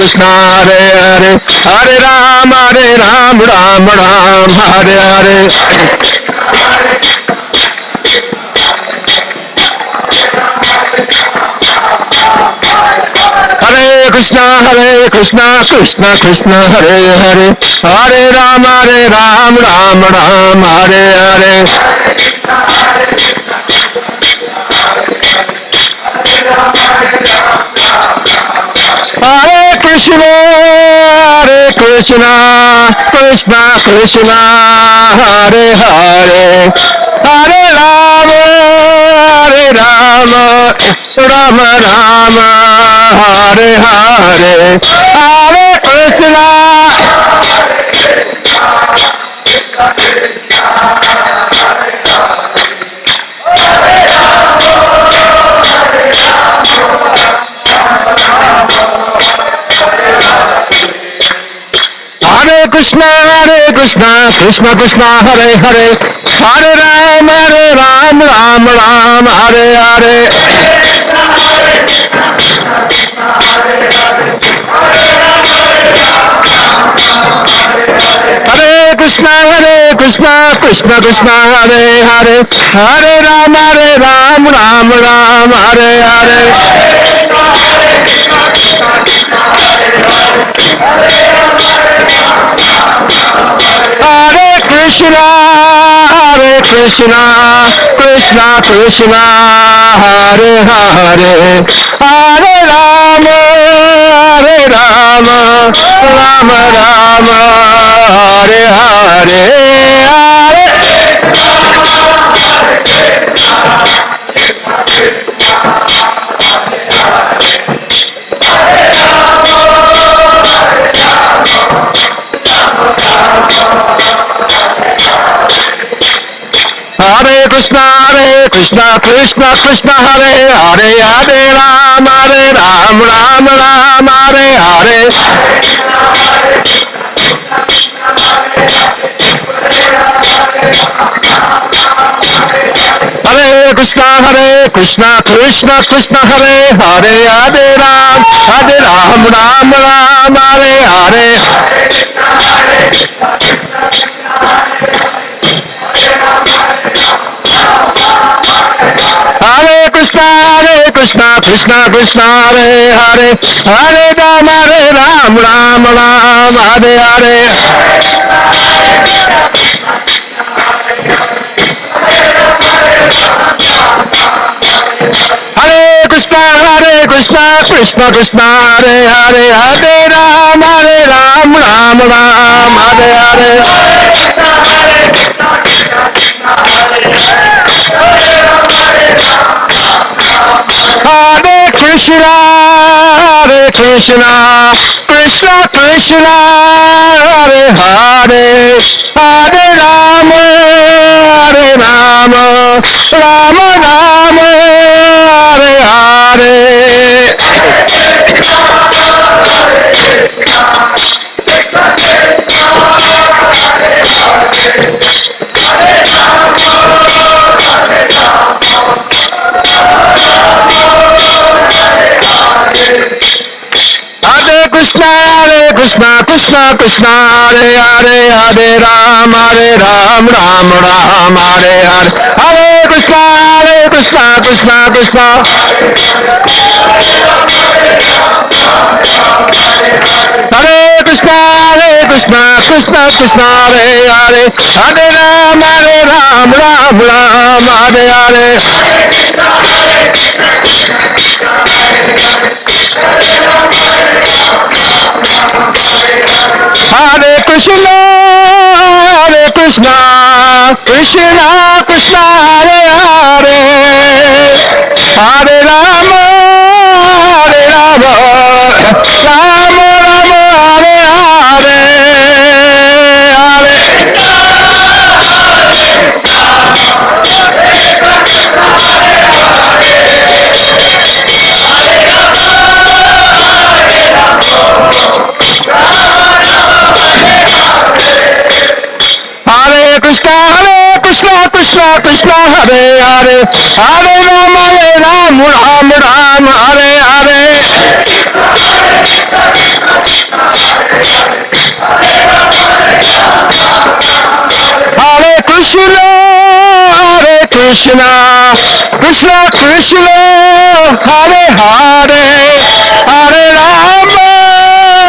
Krishna Hare Hare Hare Ram Ram Ram Hare Hare Hare Krishna Krishna Krishna Hare Hare Hare Ram Ram Ram Hare Hare Hare Krishna Krishna Krishna Hare Hare Hare Ram Ram Hare Hare Hare Krishna Hare Krishna Krishna Krishna Hare Hare Hare Ram Ram Hare Hare Hare Krishna Krishna Krishna Hare Hare Hare Ram Ram Hare Hare Hare Krishna Krishna Krishna Hare Hare Hare Ram Ram Hare Hare Hare Krishna Krishna Krishna Hare Hare Hare Ram Ram Hare Hare Hare Krishna Krishna Krishna Hare Hare Hare Ram Ram Hare Hare Hare Krishna Krishna Hare Hare Hare Ram Ram Hare Hare Hare Krishna Krishna Hare Hare Hare Ram Ram Hare Hare Hare Krishna Krishna Hare Hare Hare Ram Ram Hare Hare Hare Krishna Krishna Hare Hare Hare Ram Ram Hare Hare Hare Krishna Krishna Hare Krishna Krishna Hare Hare Hare Ram Ram Hare Hare Hare Krishna Krishna Hare Hare Hare Ram Ram Hare Hare Krishna Hare Hare Hare Ram Ram Hare Hare Krishna, Krishna Krishna, Hare Hare, Hare Rama,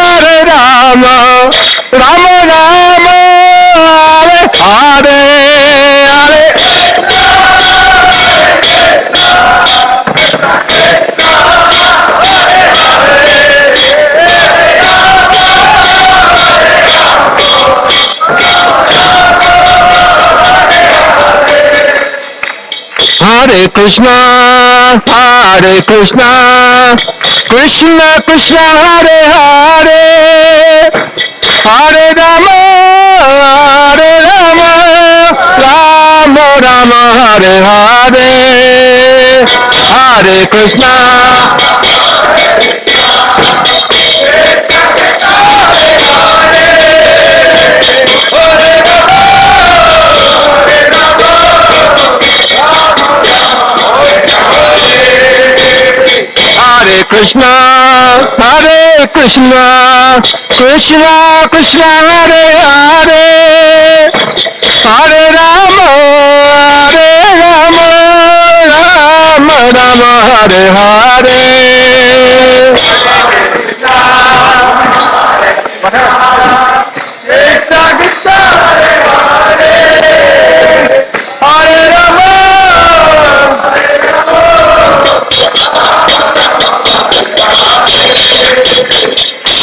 Hare Rama, Rama Rama, Hare Hare, Hare Krishna, Hare Krishna, Krishna Krishna, Hare Hare, Hare Rama, Hare Rama, Rama Rama, Hare Hare, Hare Krishna. Hare Krishna, Hare Krishna, Krishna Krishna, Hare Hare, Hare Rama, Hare Rama, Rama Rama, Hare Hare.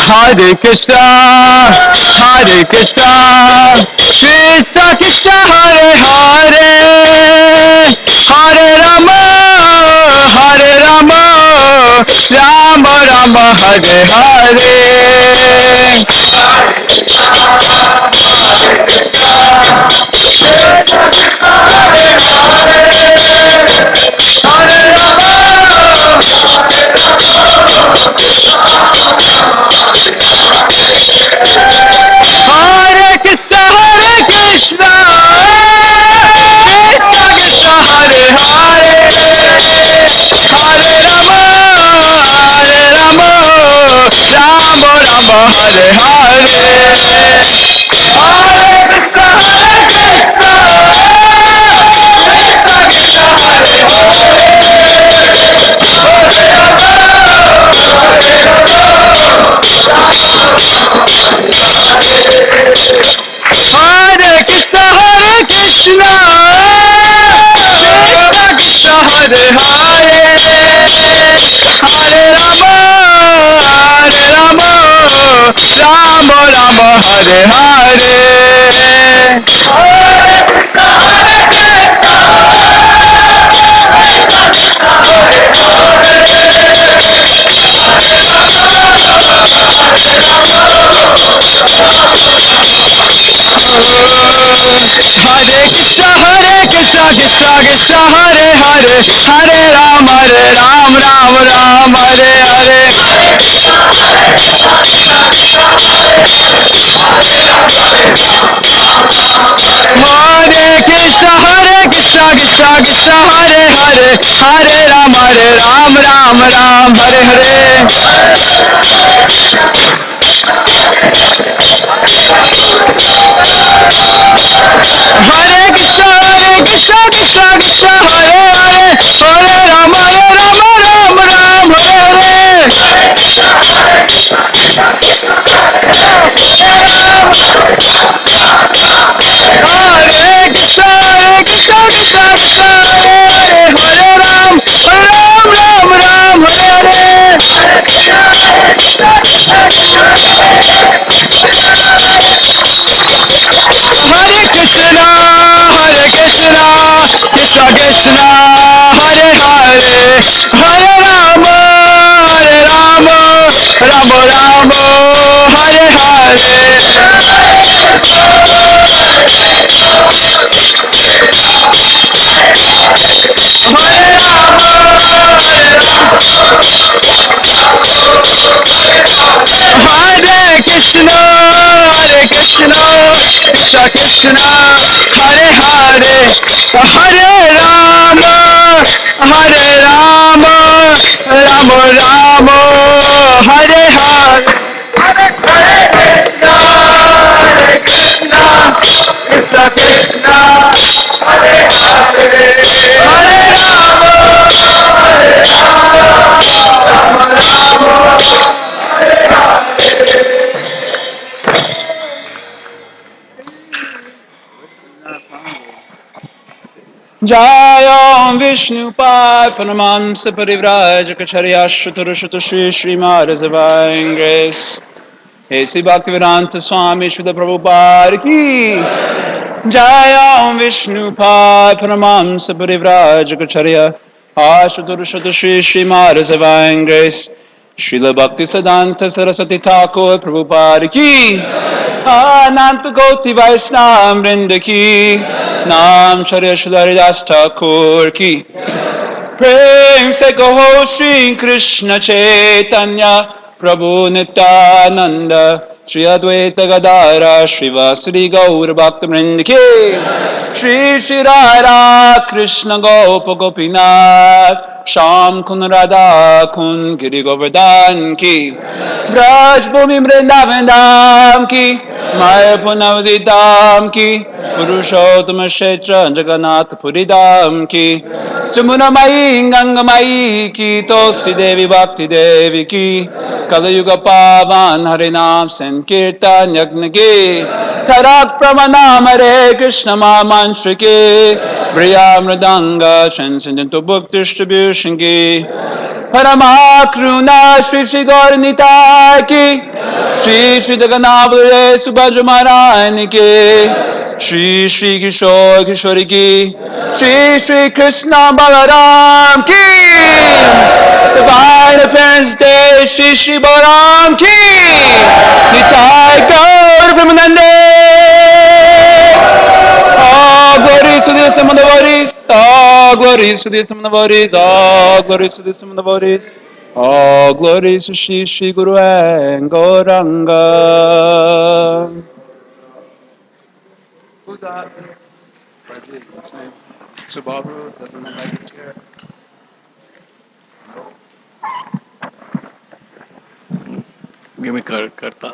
Hare Krishna, Hare Krishna, Krishna Krishna, Hare Hare, Hare Rama, Hare Rama, Rama Rama, Hare Hare. Hare Krishna, Hare Krishna, Krishna Krishna, Hare Hare, Hare Rama, Hare Rama, Rama Rama, Hare Hare. Hare Krishna, Hare Krishna, Krishna Krishna, Hare Hare, Hare Rama, Hare Rama, Rama Rama, Hare Hare. Hare Krishna, Hare Krishna, Krishna Krishna, Hare Hare, Hare Ram, Hare Ram, Ram Ram, Hare Hare. Hare Krishna, Hare Krishna, Krishna Krishna, Hare Hare, Hare Ram, Ram Ram, Hare Hare. Hare Krishna, Hare Krishna, Krishna Krishna, Hare Hare, Hare Ram, Ram Ram, Hare Hare. Hare Krishna, Hare Krishna, Krishna Krishna, Hare Hare, Hare Ram, Ram Ram, Hare Hare. Hare Krishna, Hare Krishna, Krishna Krishna, Hare Hare, Hare Rama, Hare Rama, Rama Rama, Hare Hare. Hare Krishna, Hare Krishna, Krishna Krishna, Hare Hare, Hare Rama, Hare Rama, Rama Rama, Hare Hare. Hare Krishna, Krishna Krishna, Hare Hare. Jayam Vishnupai Paramamsa Parivrajacharya Shutur Shri Shri Maharaj Divine Grace. Hey Sri Bhaktivedanta Swami Srila Prabhupada Ki Jayam Vishnupai Paramamsa Parivrajacharya Shutur Shri Shri Maharaj Divine Grace. Srila Bhaktivedanta Saraswati Thakur Prabhupada Ki Anant Koti Vaishnava Vrinda Ki Nam Charya Srila Haridas Thakur Ki Prem Se Kaho Shri Krishna Chaitanya Prabhu Nityananda Shri Advaita Gadara Shri Vasri Gaur Bhakta Vrinda Ki Shri Shri Radha Krishna Gopa Gopinath Sham Kun Radha Kun Giri Govardhan Ki Braj Bhumi Vrindavan Dham Ki Mayapur Navadvip Dham Ki Purushottam Kshetra Jagannath Puri Dham Ki Jamuna Mai Ganga Mai Ki Tulsi Devi Bhakti Devi Ki Kali Yuga Pavan Harinam Sankirtan Yagna Ki Tarak Pramanam Hare Krishna Mahamantra Ki Briya Mridanga Transcendental Book Distribution Ki Paramakruna Shri Shri Gauranitai Ki Shri Shri Jagannath Balaram Subhadra Maharani Ki Shri Shri Kishore Kishori Ki Shri Shri Krishna Balaram Ki Divine Appearance Day Shri Shri Balaram Ki Nitai Gaur Vimanande All glories to the Sum of the Bodhis All glories to the Sum of the Bodhis All glories to the Sum of the Bodhis All glories to Shri Shri Guru and Gauranga. Who's that? What's his name? Subaru doesn't look like it's here. Give me karta.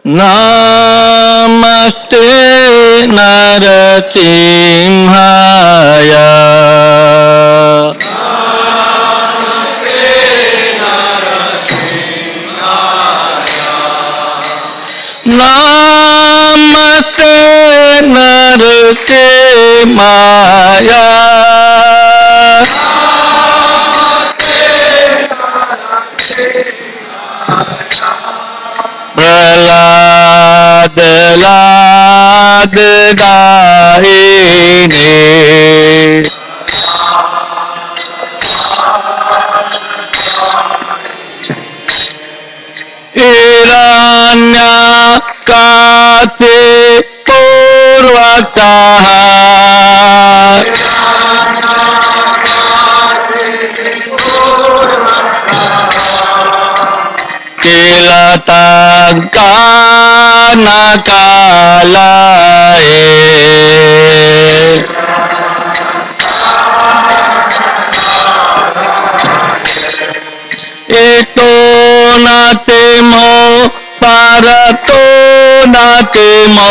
Namaste Narasimhaya Namaste Narasimhaya Prahlad Lad Dahini Iranya Kati Purvakaha Kilatagana Kalae Ito natemo parato natemo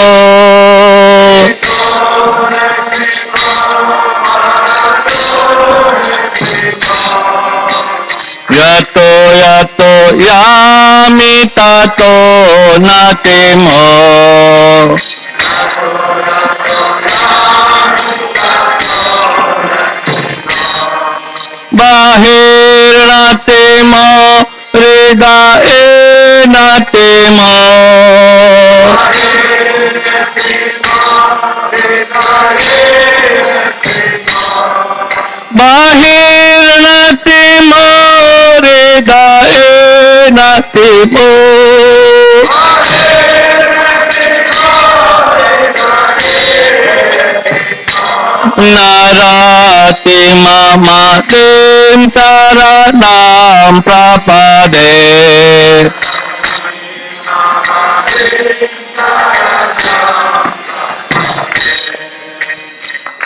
Yato yato yami tato natemo Bahir natemo reda natemo Bahir natemo reda natemo Narati mama dentara nam prapade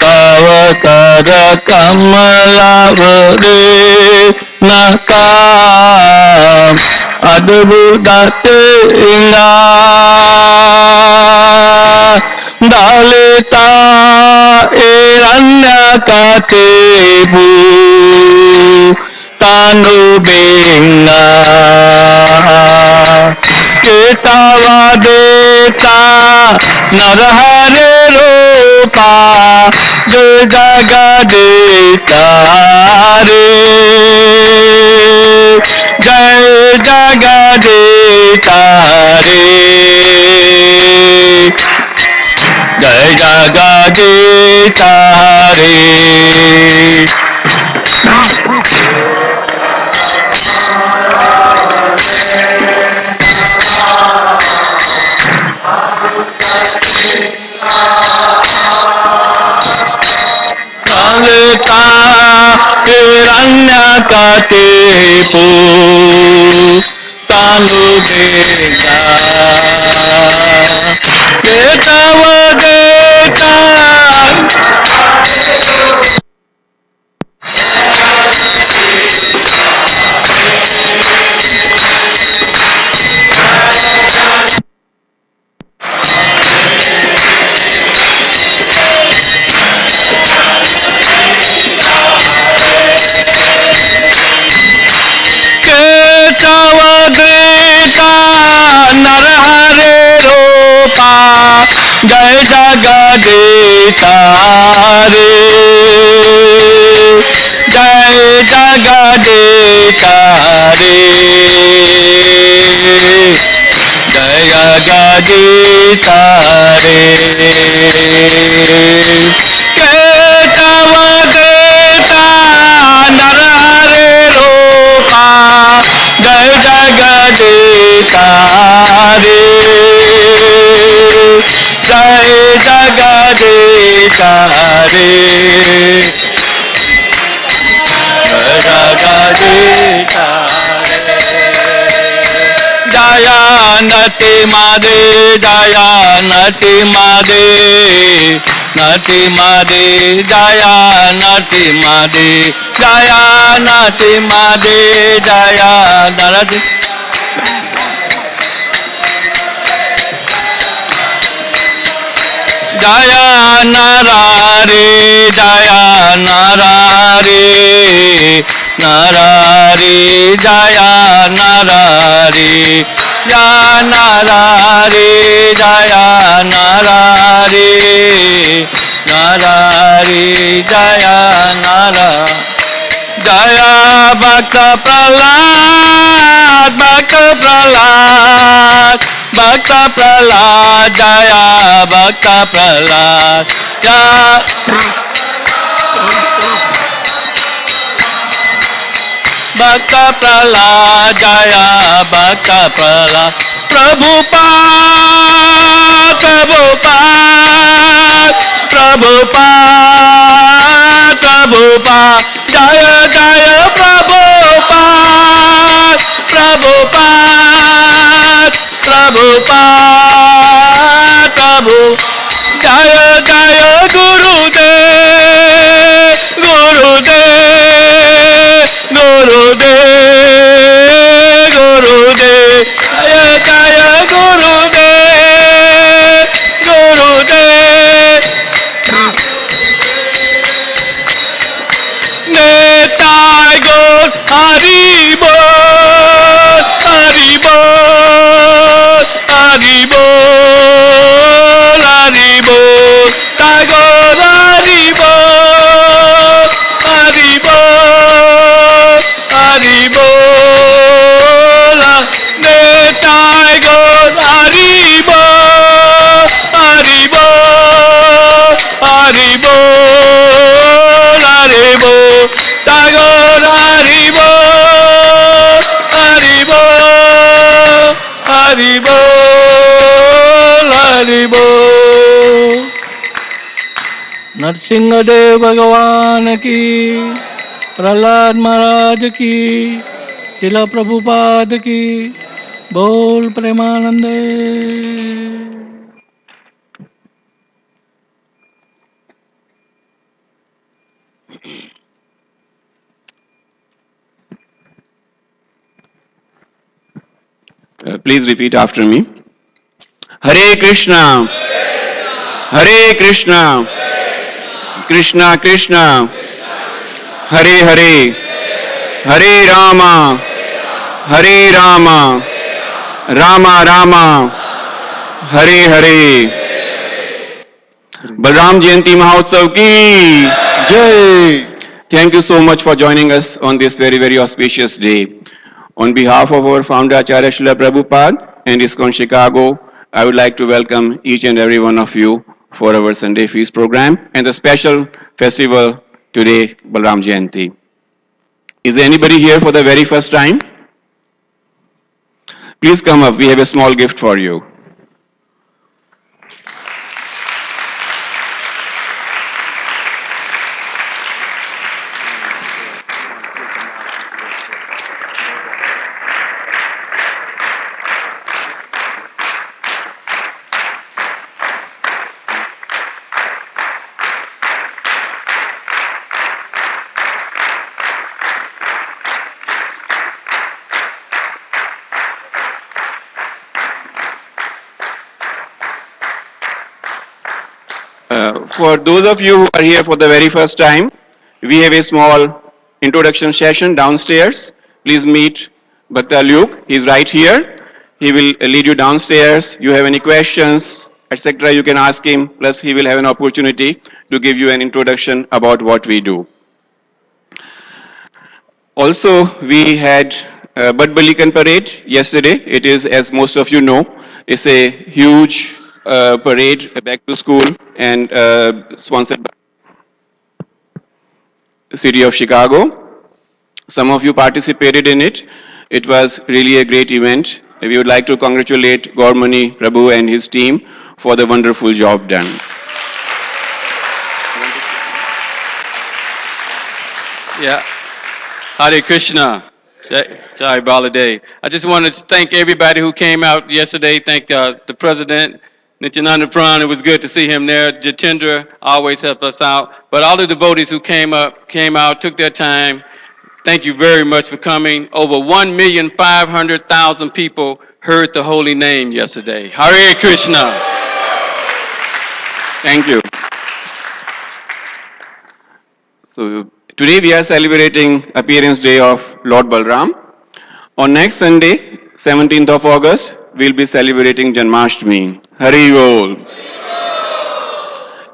Avakara kamala vare nakam adbudate inga Dalita eranya katebu tanu binga ketava deta narhare rupa do jagadeta re jai jagadeta re jai jagadeta re Kavita hiranyakate pu tanu beda ketavadeta ketavadeta narhare ropa jai jagadeta re jai jagadeta re jagadeta re ketavadeta narhare ropa jai jagadeta re jai jagadeta re jagadeta re Jayanti Made Jayanti Made Nati Made Jayanti Made Jayanti Made Jayanti Jaya Narare Jaya Narare Narare Jaya Narare Jaya Narare Jaya Narare Narare Jaya Narare Jaya Bhakta Prahlad Bhakta Prahlad Bhakta Prahlad Jaya Bhakta Prahlad Jaya Bhakta Prahlad Jaya Bhakta Prahlad Prabhupada Prabhupada Prabhupada Prabhupada Jaya Jaya Prabhupada Prabhupada Prabhupada Prabhu Jaya Jaya Gurudev Gurudev Gurudev Gurudev Jaya Jaya Gurudev Gurudev Netai Gaur Hari Bol Hari Bol Hari Bol Hari Bol Tagore Hari Bol Hari Bol Hari Bol Netai Gaur Hari Bol Hari Bol Hari Bol Hari Bol Tagore Hari Bol Hari Bol Hari Bol Hari Bol Narasimhadeva भगवान की प्रहलाद महाराज की शिला प्रभुपाद की बोल Premanand Please repeat after me. Hare Krishna, Hare Krishna, Krishna Krishna, Hare Hare, Hare Rama, Hare Rama, Rama Rama, Hare Hare. Balaram Jayanti Mahotsav ki Jai. Thank you so much for joining us on this very auspicious day. On behalf of our founder Acharya Srila Prabhupada and ISKCON Chicago, I would like to welcome each and every one of you for our Sunday Feast program and the special festival today, Balaram Jayanti. Is there anybody here for the very first time? Please come up, we have a small gift for you. For those of you who are here for the very first time, we have a small introduction session downstairs. Please meet Bhakta Luke. He's right here. He will lead you downstairs. You have any questions, etc., you can ask him. Plus, he will have an opportunity to give you an introduction about what we do. Also, we had Bud Balikan Parade yesterday. It is, as most of you know, it's a huge parade back to school and sponsored by the city of Chicago. Some of you participated in it. It was really a great event. We would like to congratulate Gaurmani Prabhu and his team for the wonderful job done. Yeah. Hare Krishna. Jai Baladev. I just wanted to thank everybody who came out yesterday. Thank the president, Nityananda Pran. It was good to see him there. Jatendra always helped us out. But all the devotees who came out, took their time. Thank you very much for coming. Over 1,500,000 people heard the holy name yesterday. Hare Krishna. Thank you. So today we are celebrating appearance day of Lord Balaram. On next Sunday, 17th of August, we'll be celebrating Janmashtami. Hari Bol.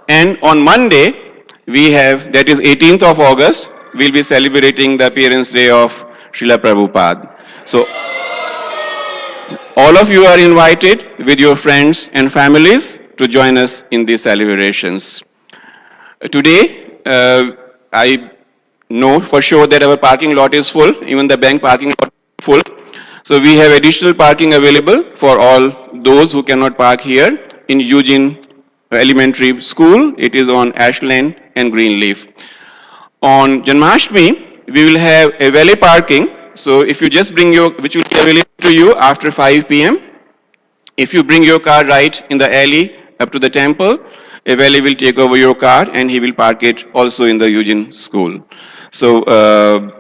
And on Monday, we have, that is 18th of August, we'll be celebrating the appearance day of Srila Prabhupada. So all of you are invited with your friends and families to join us in these celebrations. Today, I know for sure that our parking lot is full, even the bank parking lot is full. So we have additional parking available for all those who cannot park here in Eugene Elementary School. It is on Ashland and Greenleaf. On Janmashtami, we will have a valet parking. So if you just bring your, which will be available to you after 5 p.m. If you bring your car right in the alley up to the temple, a valet will take over your car and he will park it also in the Eugene school. So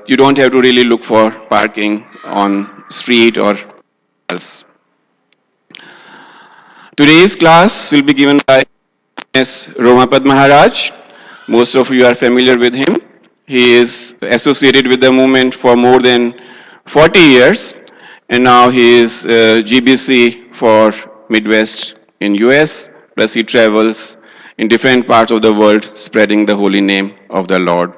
you don't have to really look for parking on street or else. Today's class will be given by S. Romapad Maharaj. Most of you are familiar with him. He is associated with the movement for more than 40 years, and now he is GBC for Midwest in US, plus he travels in different parts of the world spreading the holy name of the Lord.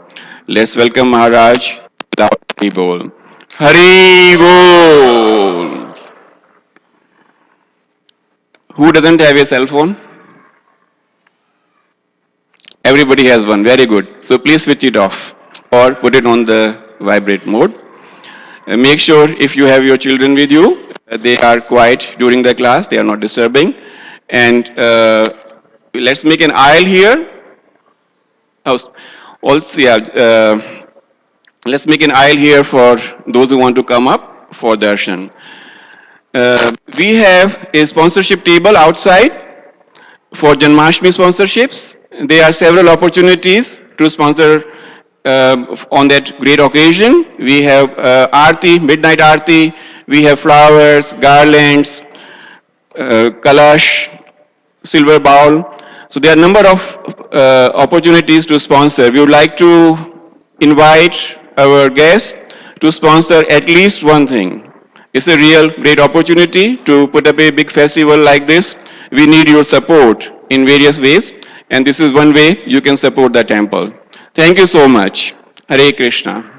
Let's welcome Maharaj. Hari Bol. Hari Bol. Who doesn't have a cell phone? Everybody has one. Very good. So please switch it off or put it on the vibrate mode. Make sure if you have your children with you, they are quiet during the class, they are not disturbing. And let's make an aisle here. Also, yeah, let's make an aisle here for those who want to come up for darshan. We have a sponsorship table outside for Janmashtami sponsorships. There are several opportunities to sponsor on that great occasion. We have Aarti, midnight Aarti, we have flowers, garlands, kalash, silver bowl. So there are a number of opportunities to sponsor. We would like to invite our guests to sponsor at least one thing. It's a real great opportunity to put up a big festival like this. We need your support in various ways, and this is one way you can support the temple. Thank you so much. Hare Krishna.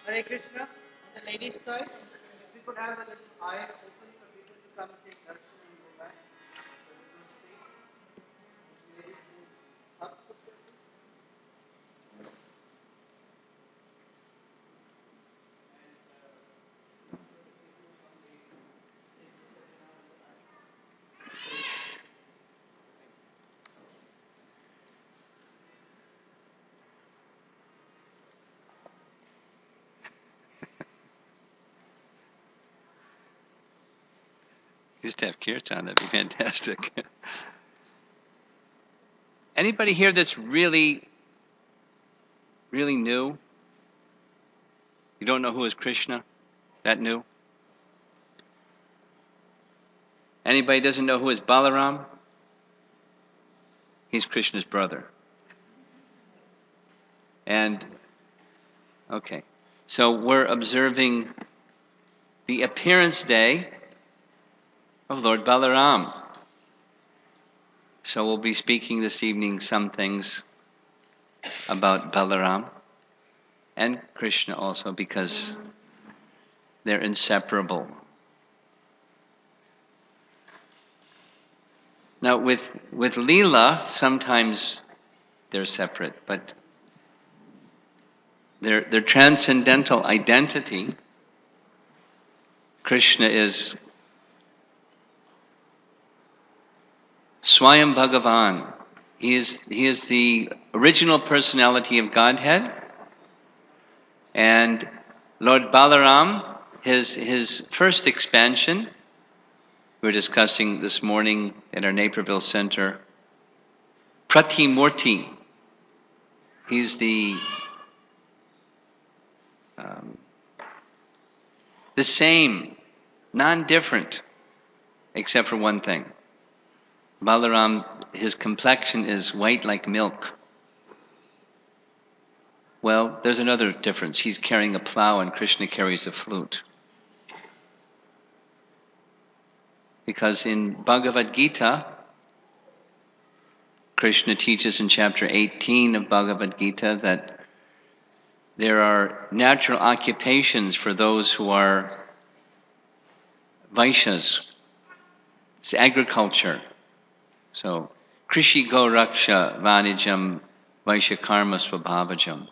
Hare Krishna. On the ladies' side, if we could have a little aisle open for people to come take darshan and go back. There is no space. Ladies move up the stairs. Just have kirtan, that'd be fantastic. Anybody here that's really, really new? You don't know who is Krishna? That new? Anybody doesn't know who is Balaram? He's Krishna's brother. And, okay. So we're observing the appearance day of Lord Balaram. So we'll be speaking this evening some things about Balaram and Krishna also, because they're inseparable. Now with Leela, sometimes they're separate, but their transcendental identity, Krishna is Swayam Bhagavan. He is the original personality of Godhead, and Lord Balaram, his first expansion, we were discussing this morning at our Naperville Center, Pratimurti. He's the same, non-different, except for one thing. Balaram, his complexion is white like milk. Well, there's another difference. He's carrying a plow and Krishna carries a flute. Because in Bhagavad Gita, Krishna teaches in chapter 18 of Bhagavad Gita that there are natural occupations for those who are Vaishyas. It's agriculture. So, Krishi Go Raksha Vanijam Vaishya Karma Swabhavajam.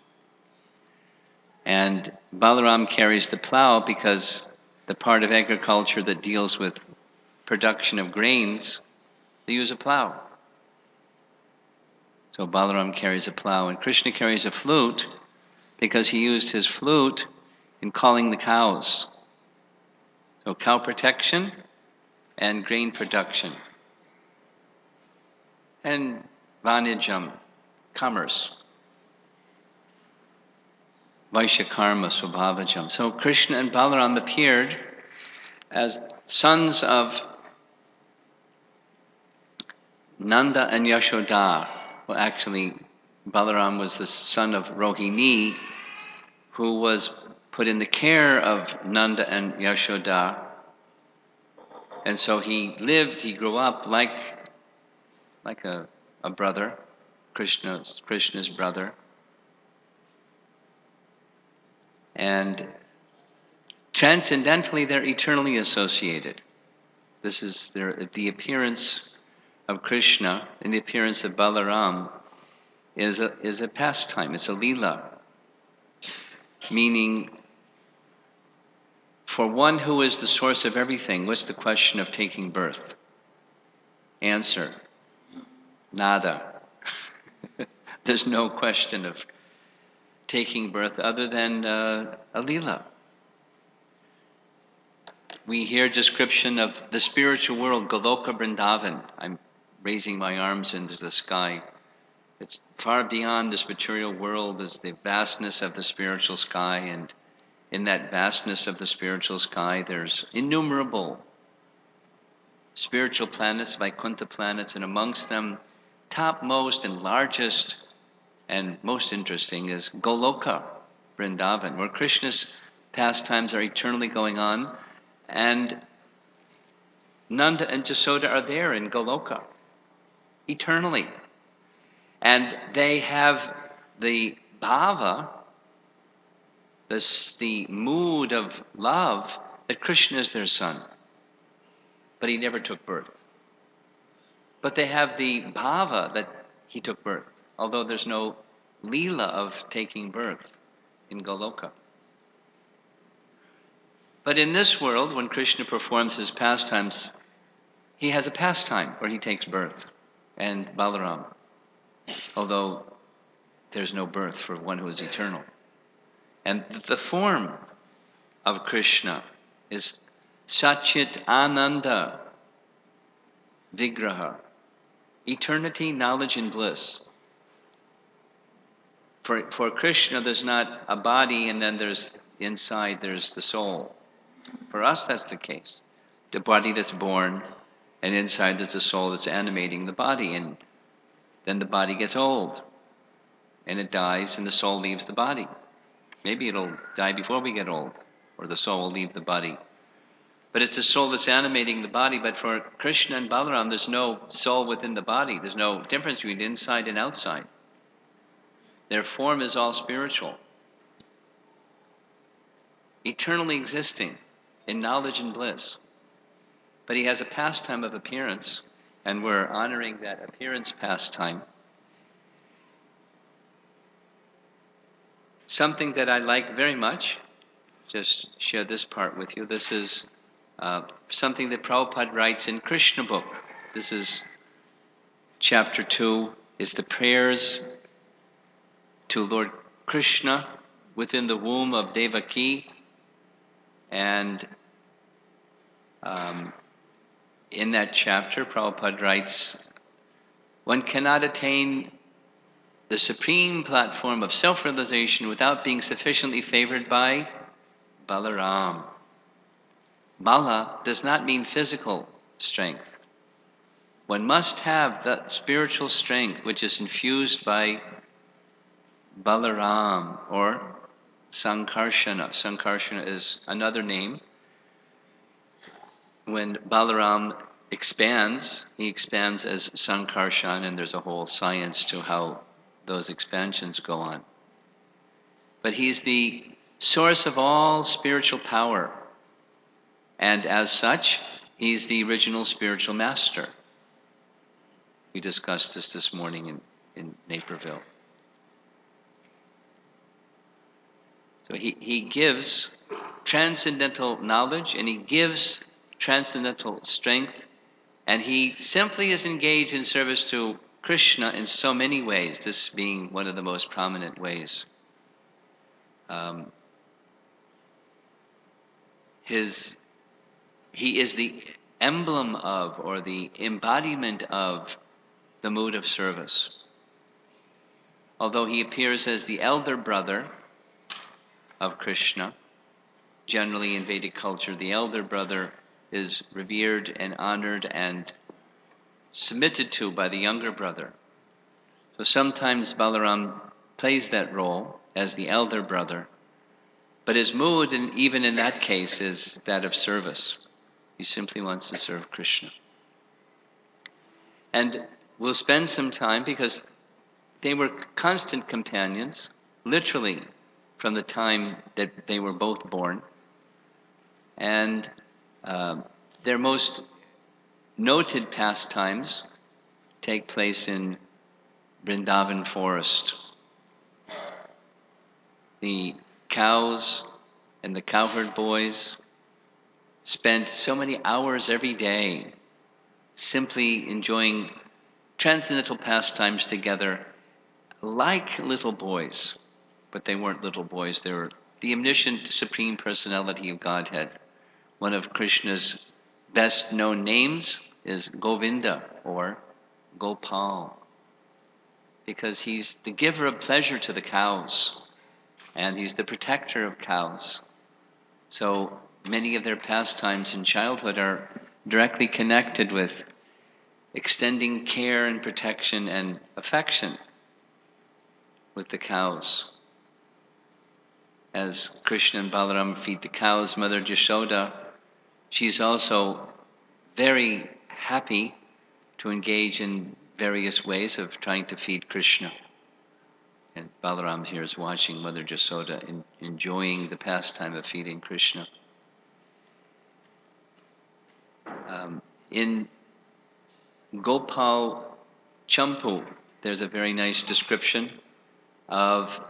And Balaram carries the plow because the part of agriculture that deals with production of grains, they use a plow. So Balaram carries a plow, and Krishna carries a flute because he used his flute in calling the cows. So cow protection and grain production. And Vanijam, commerce. Vaishya Karma Swabhavajam. So Krishna and Balaram appeared as sons of Nanda and Yashoda. Well, actually, Balaram was the son of Rohini, who was put in the care of Nanda and Yashoda. And so he grew up like a brother, Krishna's brother. And transcendentally, they're eternally associated. This is the appearance of Krishna and the appearance of Balaram is a pastime, it's a lila. Meaning, for one who is the source of everything, what's the question of taking birth? Answer, nada. There's no question of taking birth other than a lila. We hear description of the spiritual world, Goloka Vrindavan. I'm raising my arms into the sky. It's far beyond this material world is the vastness of the spiritual sky, and in that vastness of the spiritual sky, there's innumerable spiritual planets, Vaikuntha planets, and amongst them, topmost and largest and most interesting is Goloka, Vrindavan, where Krishna's pastimes are eternally going on, and Nanda and Jasoda are there in Goloka, eternally. And they have the bhava the mood of love that Krishna is their son, but he never took birth. But they have the bhava that he took birth, although there's no leela of taking birth in Goloka. But in this world, when Krishna performs his pastimes, he has a pastime where he takes birth, and Balaram, although there's no birth for one who is eternal. And the form of Krishna is Satchit Ananda Vigraha, eternity, knowledge, and bliss. For Krishna, there's not a body and then there's inside there's the soul. For us, that's the case. The body that's born, and inside there's the soul that's animating the body, and then the body gets old, and it dies, and the soul leaves the body. Maybe it'll die before we get old, or the soul will leave the body. But it's the soul that's animating the body. But for Krishna and Balaram, there's no soul within the body. There's no difference between inside and outside. Their form is all spiritual, eternally existing in knowledge and bliss. But he has a pastime of appearance, and we're honoring that appearance pastime. Something that I like very much, just share this part with you. This is something that Prabhupada writes in Krishna book. This is chapter 2, is the prayers to Lord Krishna within the womb of Devaki. And in that chapter, Prabhupada writes, one cannot attain the supreme platform of self-realization without being sufficiently favored by Balaram. Bala does not mean physical strength. One must have that spiritual strength which is infused by Balaram or Sankarshana. Sankarshana is another name. When Balaram expands, he expands as Sankarshan, and there's a whole science to how those expansions go on. But he's the source of all spiritual power. And as such, he's the original spiritual master. We discussed this morning in Naperville. So he gives transcendental knowledge, and he gives transcendental strength, and he simply is engaged in service to Krishna in so many ways, this being one of the most prominent ways. He is the emblem of, or the embodiment of, the mood of service. Although he appears as the elder brother of Krishna, generally in Vedic culture, the elder brother is revered and honored and submitted to by the younger brother. So sometimes Balaram plays that role as the elder brother, but his mood, and even in that case, is that of service. He simply wants to serve Krishna. And we'll spend some time, because they were constant companions, literally from the time that they were both born. And their most noted pastimes take place in Vrindavan forest. The cows and the cowherd boys spent so many hours every day simply enjoying transcendental pastimes together like little boys. But they weren't little boys, they were the omniscient Supreme Personality of Godhead. One of Krishna's best known names is Govinda, or Gopal, because he's the giver of pleasure to the cows, and he's the protector of cows. So many of their pastimes in childhood are directly connected with extending care and protection and affection with the cows. As Krishna and Balaram feed the cows, Mother Yashoda, she's also very happy to engage in various ways of trying to feed Krishna. And Balaram here is watching Mother Jasoda enjoying the pastime of feeding Krishna. In Gopal Champu, there's a very nice description of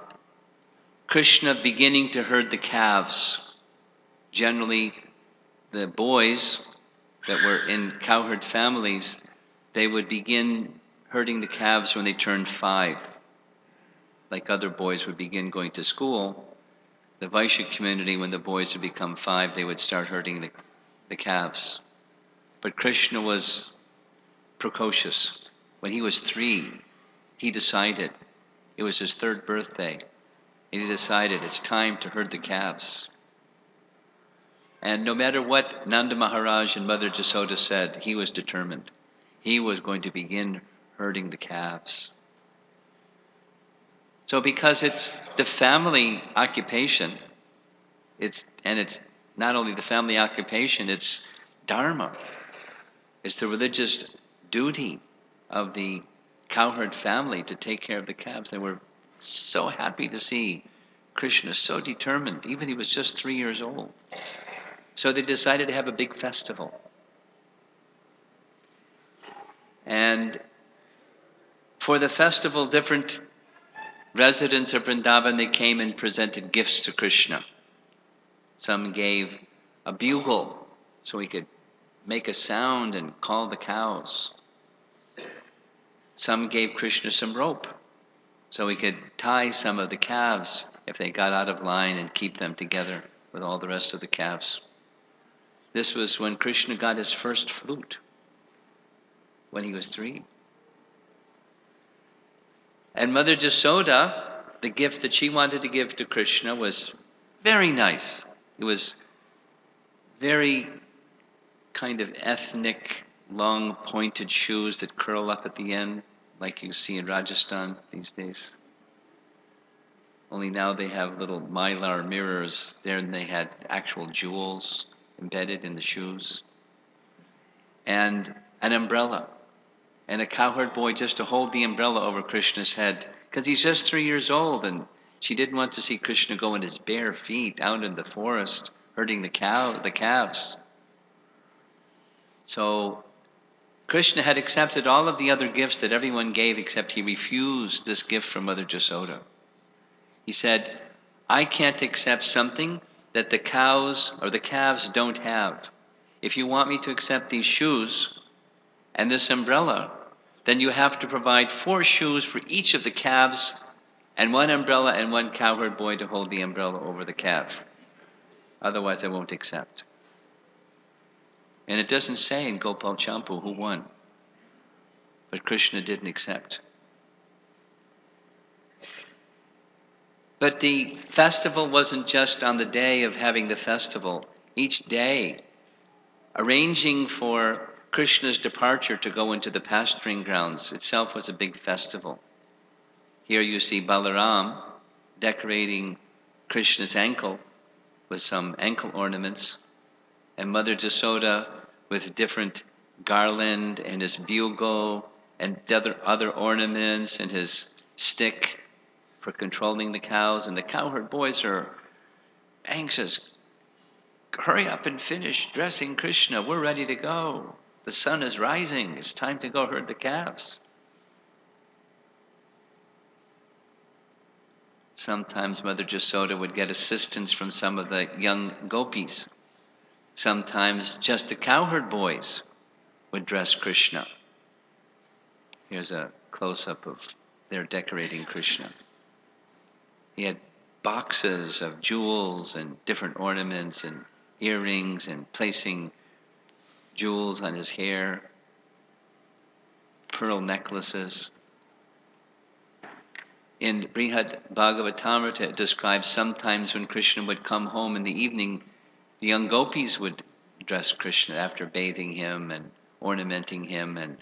Krishna beginning to herd the calves. Generally, the boys that were in cowherd families, they would begin herding the calves when they turned 5. Like other boys would begin going to school, the Vaishya community, when the boys would become 5, they would start herding the calves. But Krishna was precocious. When he was 3, he decided, it was his 3rd birthday, and he decided it's time to herd the calves. And no matter what Nanda Maharaj and Mother Jasoda said, he was determined. He was going to begin herding the calves. So because it's the family occupation, it's not only the family occupation, it's dharma. It's the religious duty of the cowherd family to take care of the calves. They were so happy to see Krishna so determined, even he was just 3 years old. So they decided to have a big festival. And for the festival, different residents of Vrindavan, they came and presented gifts to Krishna. Some gave a bugle so he could make a sound and call the cows. Some gave Krishna some rope so he could tie some of the calves if they got out of line and keep them together with all the rest of the calves. This was when Krishna got his first flute, when he was 3. And Mother Jasoda, the gift that she wanted to give to Krishna was very nice. It was very kind of ethnic, long pointed shoes that curl up at the end, like you see in Rajasthan these days. Only now they have little mylar mirrors. There they had actual jewels embedded in the shoes. And an umbrella. And a cowherd boy just to hold the umbrella over Krishna's head, because he's just 3 years old, and she didn't want to see Krishna go in his bare feet out in the forest, herding the calves. So Krishna had accepted all of the other gifts that everyone gave, except he refused this gift from Mother Jasoda. He said, I can't accept something that the cows or the calves don't have. If you want me to accept these shoes and this umbrella, then you have to provide 4 shoes for each of the calves and 1 umbrella and 1 cowherd boy to hold the umbrella over the calf. Otherwise, I won't accept. And it doesn't say in Gopal Champu who won. But Krishna didn't accept. But the festival wasn't just on the day of having the festival. Each day, arranging for Krishna's departure to go into the pasturing grounds itself was a big festival. Here you see Balaram decorating Krishna's ankle with some ankle ornaments, and Mother Jasoda with different garland and his bugle and other ornaments and his stick for controlling the cows. And the cowherd boys are anxious. Hurry up and finish dressing Krishna. We're ready to go. The sun is rising. It's time to go herd the calves. Sometimes Mother Jasoda would get assistance from some of the young gopis. Sometimes just the cowherd boys would dress Krishna. Here's a close-up of their decorating Krishna. He had boxes of jewels and different ornaments and earrings and placing jewels on his hair, pearl necklaces. In Brihad Bhagavatamrita, it describes sometimes when Krishna would come home in the evening, the young gopis would dress Krishna after bathing him and ornamenting him and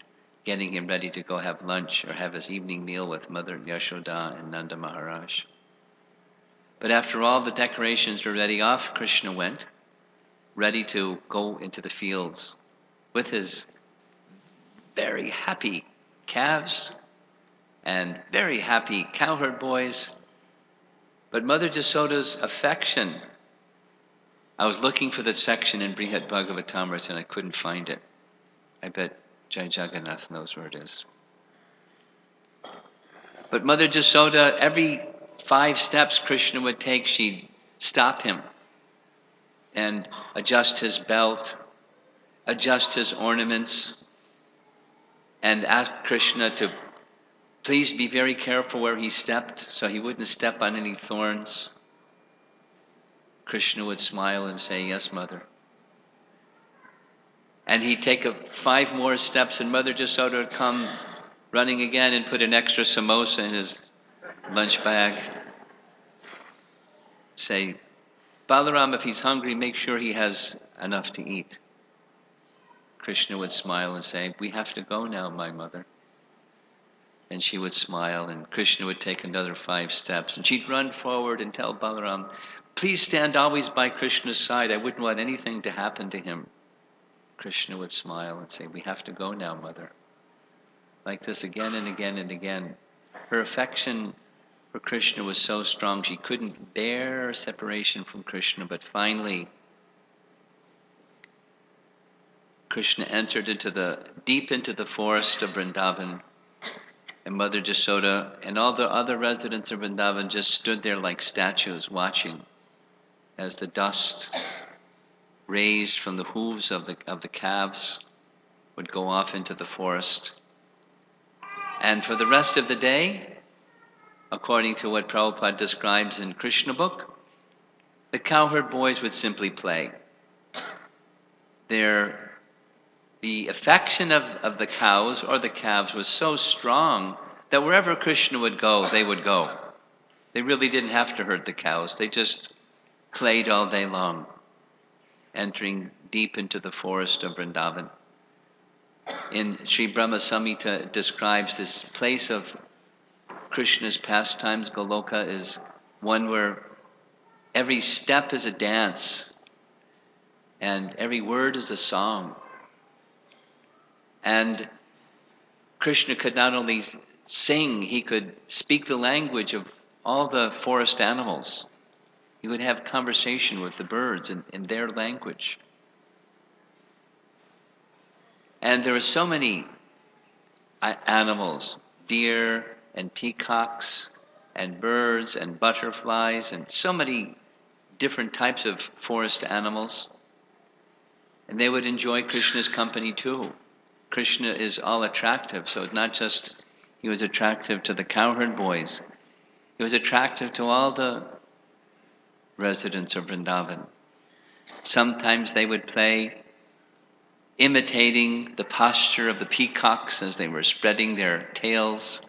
getting him ready to go have lunch or have his evening meal with Mother Yashoda and Nanda Maharaj. But after all the decorations were ready, off Krishna went, ready to go into the fields with his very happy calves and very happy cowherd boys. But Mother Jasoda's affection, I was looking for the section in Brihat Bhagavatamrita and I couldn't find it. I bet Jai Jagannath knows where it is. But Mother Jasoda, every 5 steps Krishna would take, she'd stop him and adjust his belt, adjust his ornaments, and ask Krishna to please be very careful where he stepped so he wouldn't step on any thorns. Krishna would smile and say, "Yes, Mother." And he'd take 5 more steps and Mother Jasoda would come running again and put an extra samosa in his lunch bag. Say, "Balaram, if he's hungry, make sure he has enough to eat." Krishna would smile and say, "We have to go now, my mother." And she would smile and Krishna would take another 5 steps and she'd run forward and tell Balaram, "Please stand always by Krishna's side. I wouldn't want anything to happen to him." Krishna would smile and say, "We have to go now, mother." Like this again and again and again. Her affection for Krishna was so strong she couldn't bear separation from Krishna, but finally Krishna entered deep into the forest of Vrindavan, and Mother Jasoda and all the other residents of Vrindavan just stood there like statues watching as the dust raised from the hooves of the calves would go off into the forest. And for the rest of the day, according to what Prabhupada describes in Krishna book, the cowherd boys would simply play. The affection of the cows or the calves was so strong that wherever Krishna would go, they would go. They really didn't have to herd the cows. They just played all day long, entering deep into the forest of Vrindavan. In Sri Brahma Samhita describes this place of Krishna's pastimes. Goloka is one where every step is a dance and every word is a song. And Krishna could not only sing, he could speak the language of all the forest animals. He would have conversation with the birds in their language. And there are so many animals, deer and peacocks and birds and butterflies and so many different types of forest animals. And they would enjoy Krishna's company too. Krishna is all attractive, so it's not just he was attractive to the cowherd boys. He was attractive to all the residents of Vrindavan. Sometimes they would play imitating the posture of the peacocks as they were spreading their tails.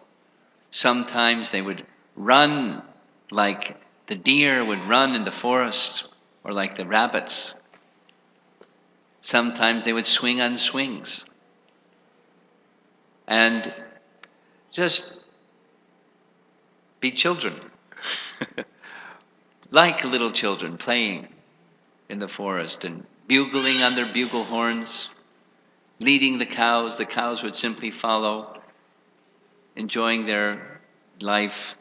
Sometimes they would run like the deer would run in the forest, or like the rabbits. Sometimes they would swing on swings. And just be children, like little children playing in the forest and bugling on their bugle horns, leading the cows. The cows would simply follow, enjoying their life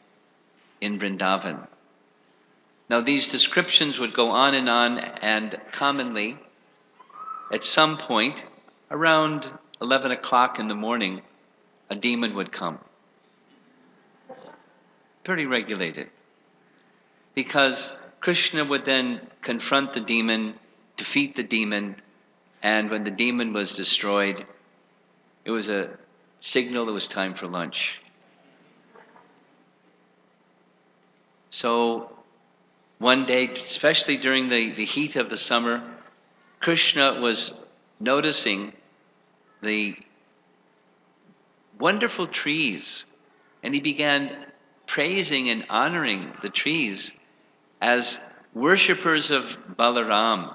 in Vrindavan. Now these descriptions would go on, and commonly, at some point, around 11 o'clock in the morning, a demon would come. Pretty regulated. Because Krishna would then confront the demon, defeat the demon, and when the demon was destroyed, it was a signal it was time for lunch. So one day, especially during the heat of the summer, Krishna was noticing the wonderful trees, and he began praising and honoring the trees as worshippers of Balaram.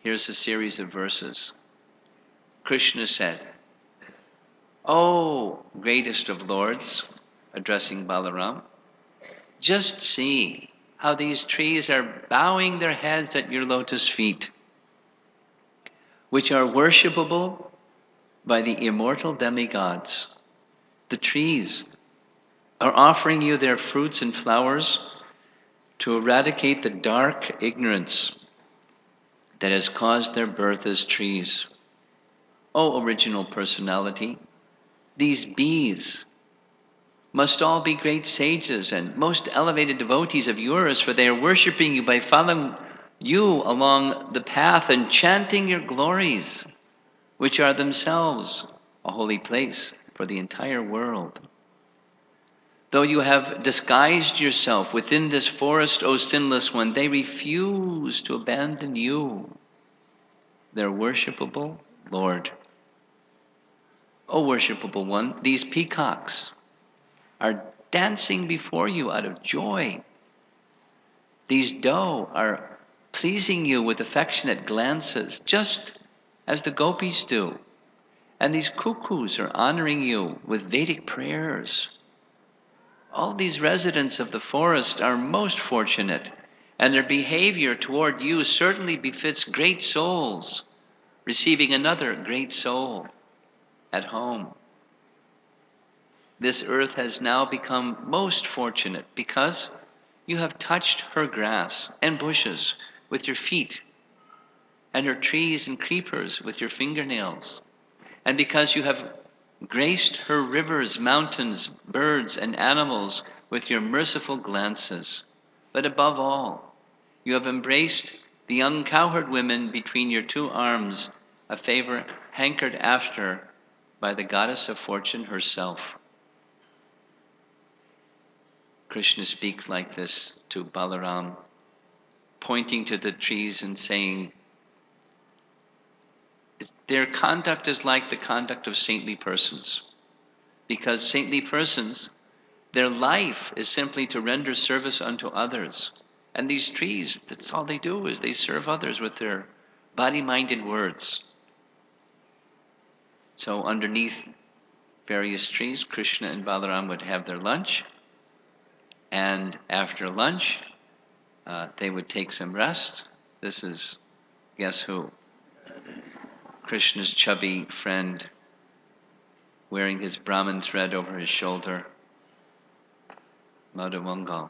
Here's a series of verses. Krishna said, "O greatest of lords," addressing Balaram, "just see how these trees are bowing their heads at your lotus feet, which are worshipable by the immortal demigods. The trees are offering you their fruits and flowers to eradicate the dark ignorance that has caused their birth as trees. O original personality, these bees must all be great sages and most elevated devotees of yours, for they are worshipping you by following you along the path and chanting your glories, which are themselves a holy place for the entire world. Though you have disguised yourself within this forest, O sinless one, they refuse to abandon you, their worshipable Lord. O worshipable one, these peacocks are dancing before you out of joy. These doe are pleasing you with affectionate glances, just as the gopis do. And these cuckoos are honoring you with Vedic prayers. All these residents of the forest are most fortunate, and their behavior toward you certainly befits great souls receiving another great soul at home. This earth has now become most fortunate because you have touched her grass and bushes with your feet, and her trees and creepers with your fingernails, and because you have graced her rivers, mountains, birds, and animals with your merciful glances. But above all, you have embraced the young cowherd women between your two arms, a favor hankered after by the goddess of fortune herself. Krishna speaks like this to Balaram, pointing to the trees and saying, their conduct is like the conduct of saintly persons. Because saintly persons, their life is simply to render service unto others. And these trees, that's all they do, is they serve others with their body-minded words. So underneath various trees, Krishna and Balaram would have their lunch. And after lunch, they would take some rest. This is, guess who? Krishna's chubby friend, wearing his Brahmin thread over his shoulder, Madhavangal.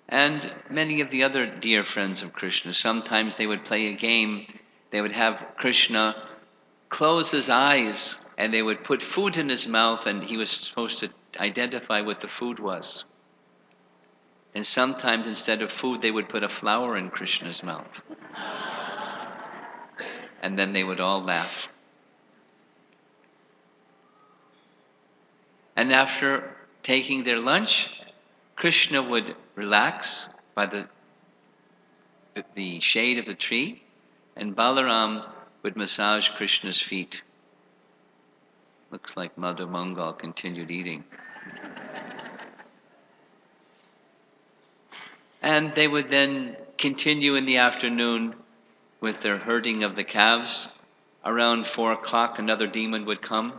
And many of the other dear friends of Krishna. Sometimes they would play a game. They would have Krishna close his eyes and they would put food in his mouth and he was supposed to identify what the food was. And sometimes instead of food, they would put a flower in Krishna's mouth. And then they would all laugh. And after taking their lunch, Krishna would relax by the shade of the tree, and Balaram would massage Krishna's feet. Looks like Madhavangal continued eating. And they would then continue in the afternoon with their herding of the calves. Around 4 o'clock, another demon would come.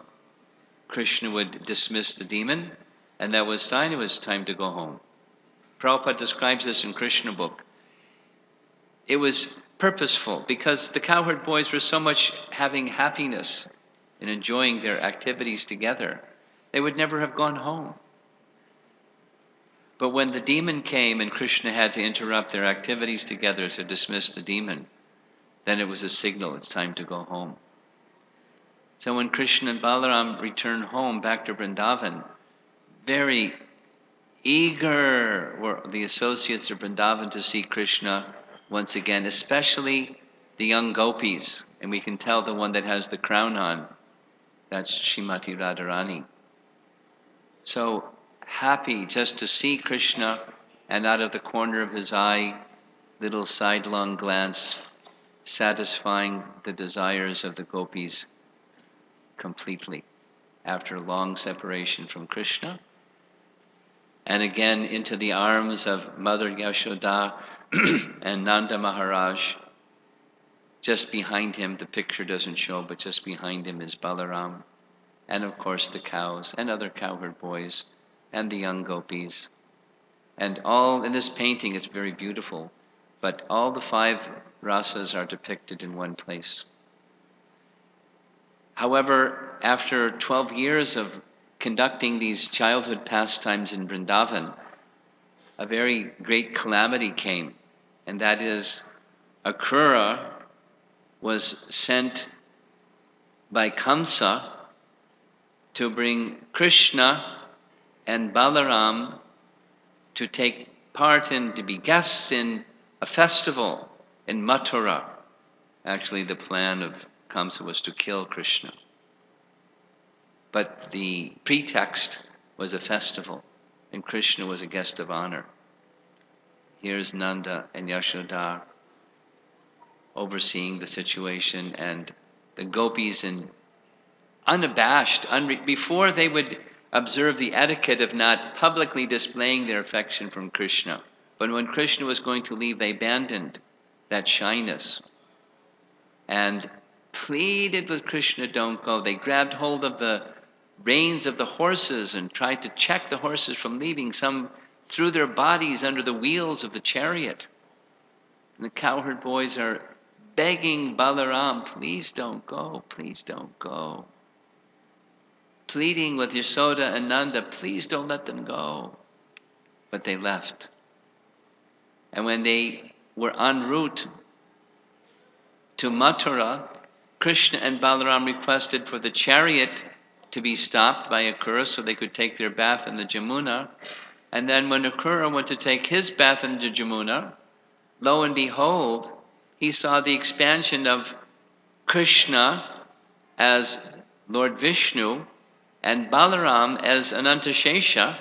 Krishna would dismiss the demon, and that was sign it was time to go home. Prabhupada describes this in Krishna book. It was purposeful because the cowherd boys were so much having happiness and enjoying their activities together, they would never have gone home. But when the demon came and Krishna had to interrupt their activities together to dismiss the demon, then it was a signal, it's time to go home. So when Krishna and Balaram returned home back to Vrindavan, very eager were the associates of Vrindavan to see Krishna once again, especially the young gopis. And we can tell the one that has the crown on, that's Srimati Radharani. So happy just to see Krishna, and out of the corner of his eye, little sidelong glance, satisfying the desires of the gopis completely after long separation from Krishna. And again into the arms of Mother Yashoda and Nanda Maharaj. Just behind him, the picture doesn't show, but just behind him is Balaram. And of course the cows and other cowherd boys and the young gopis. And all in this painting, it's very beautiful, but all the 5 rasas are depicted in one place. However, after 12 years of conducting these childhood pastimes in Vrindavan, a very great calamity came, and that is Akrura was sent by Kamsa to bring Krishna and Balaram to take part in, to be guests in a festival in Mathura. Actually, the plan of Kamsa was to kill Krishna. But the pretext was a festival, and Krishna was a guest of honor. Here's Nanda and Yashoda overseeing the situation, and the gopis, in unabashed, before they would observe the etiquette of not publicly displaying their affection from Krishna. But when Krishna was going to leave, they abandoned that shyness and pleaded with Krishna, don't go. They grabbed hold of the reins of the horses and tried to check the horses from leaving. Some threw their bodies under the wheels of the chariot. And the cowherd boys are begging Balaram, please don't go, please don't go. Pleading with Yashoda and Nanda, please don't let them go. But they left. And when they were en route to Mathura, Krishna and Balaram requested for the chariot to be stopped by Akrura so they could take their bath in the Jamuna. And then when Akrura went to take his bath in the Jamuna, lo and behold, he saw the expansion of Krishna as Lord Vishnu and Balaram as Anantashesha,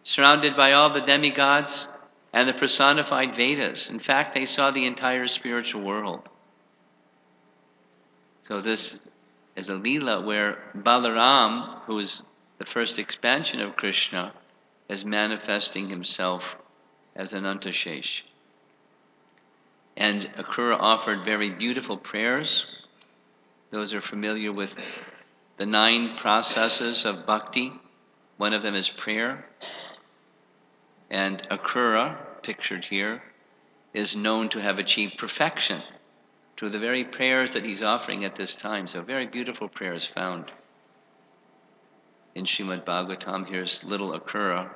surrounded by all the demigods and the personified Vedas. In fact, they saw the entire spiritual world. So this is a Leela where Balaram, who is the first expansion of Krishna, is manifesting himself as Anantashesh. And Akrura offered very beautiful prayers. Those are familiar with the 9 processes of bhakti. One of them is prayer. And Akrura, pictured here, is known to have achieved perfection through the very prayers that he's offering at this time. So very beautiful prayers found in Srimad Bhagavatam. Here's little Akrura,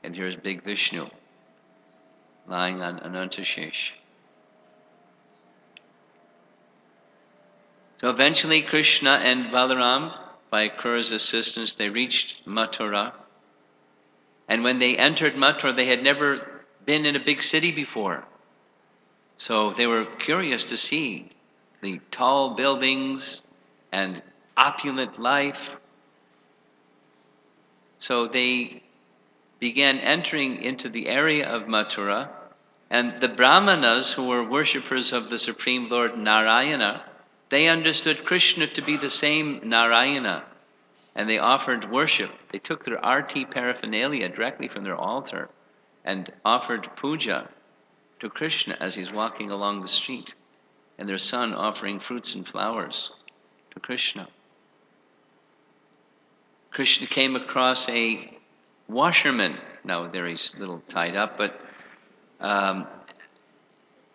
and here's big Vishnu lying on Anantashesh. So eventually Krishna and Balaram, by Akrura's assistance, they reached Mathura. And when they entered Mathura, they had never been in a big city before. So they were curious to see the tall buildings and opulent life. So they began entering into the area of Mathura, and the Brahmanas, who were worshippers of the Supreme Lord Narayana, they understood Krishna to be the same Narayana, and they offered worship. They took their arti paraphernalia directly from their altar and offered puja to Krishna as he's walking along the street, and their son offering fruits and flowers to Krishna. Krishna came across a washerman. Now there he's a little tied up, but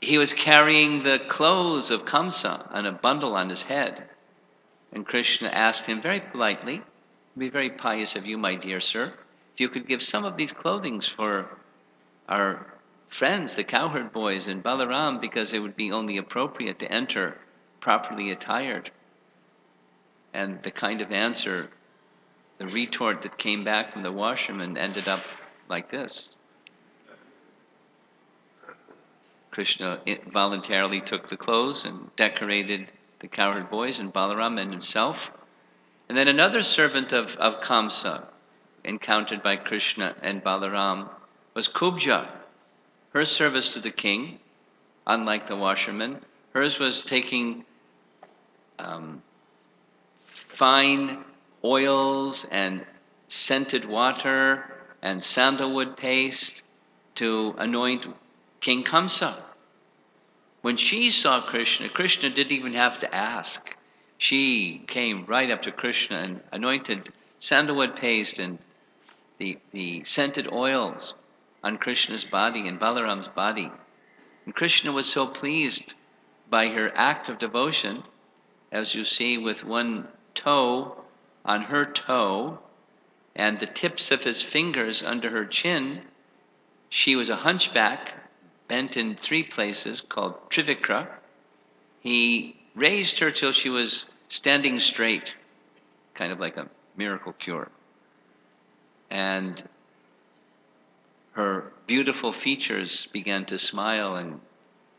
he was carrying the clothes of Kamsa on a bundle on his head. And Krishna asked him very politely, "It would be very pious of you, my dear sir, if you could give some of these clothings for our friends, the cowherd boys and Balaram, because it would be only appropriate to enter properly attired." And the kind of answer, the retort that came back from the washerman ended up like this. Krishna voluntarily took the clothes and decorated the cowherd boys and Balaram and himself. And then another servant of Kamsa, encountered by Krishna and Balaram, was Kubja. Her service to the king, unlike the washerman, hers was taking fine oils and scented water and sandalwood paste to anoint King Kamsa. When she saw Krishna, Krishna didn't even have to ask. She came right up to Krishna and anointed sandalwood paste and the scented oils on Krishna's body and Balaram's body. And Krishna was so pleased by her act of devotion, as you see with one toe on her toe and the tips of his fingers under her chin, she was a hunchback, bent in 3 places, called Trivikra. He raised her till she was standing straight, kind of like a miracle cure. And her beautiful features began to smile and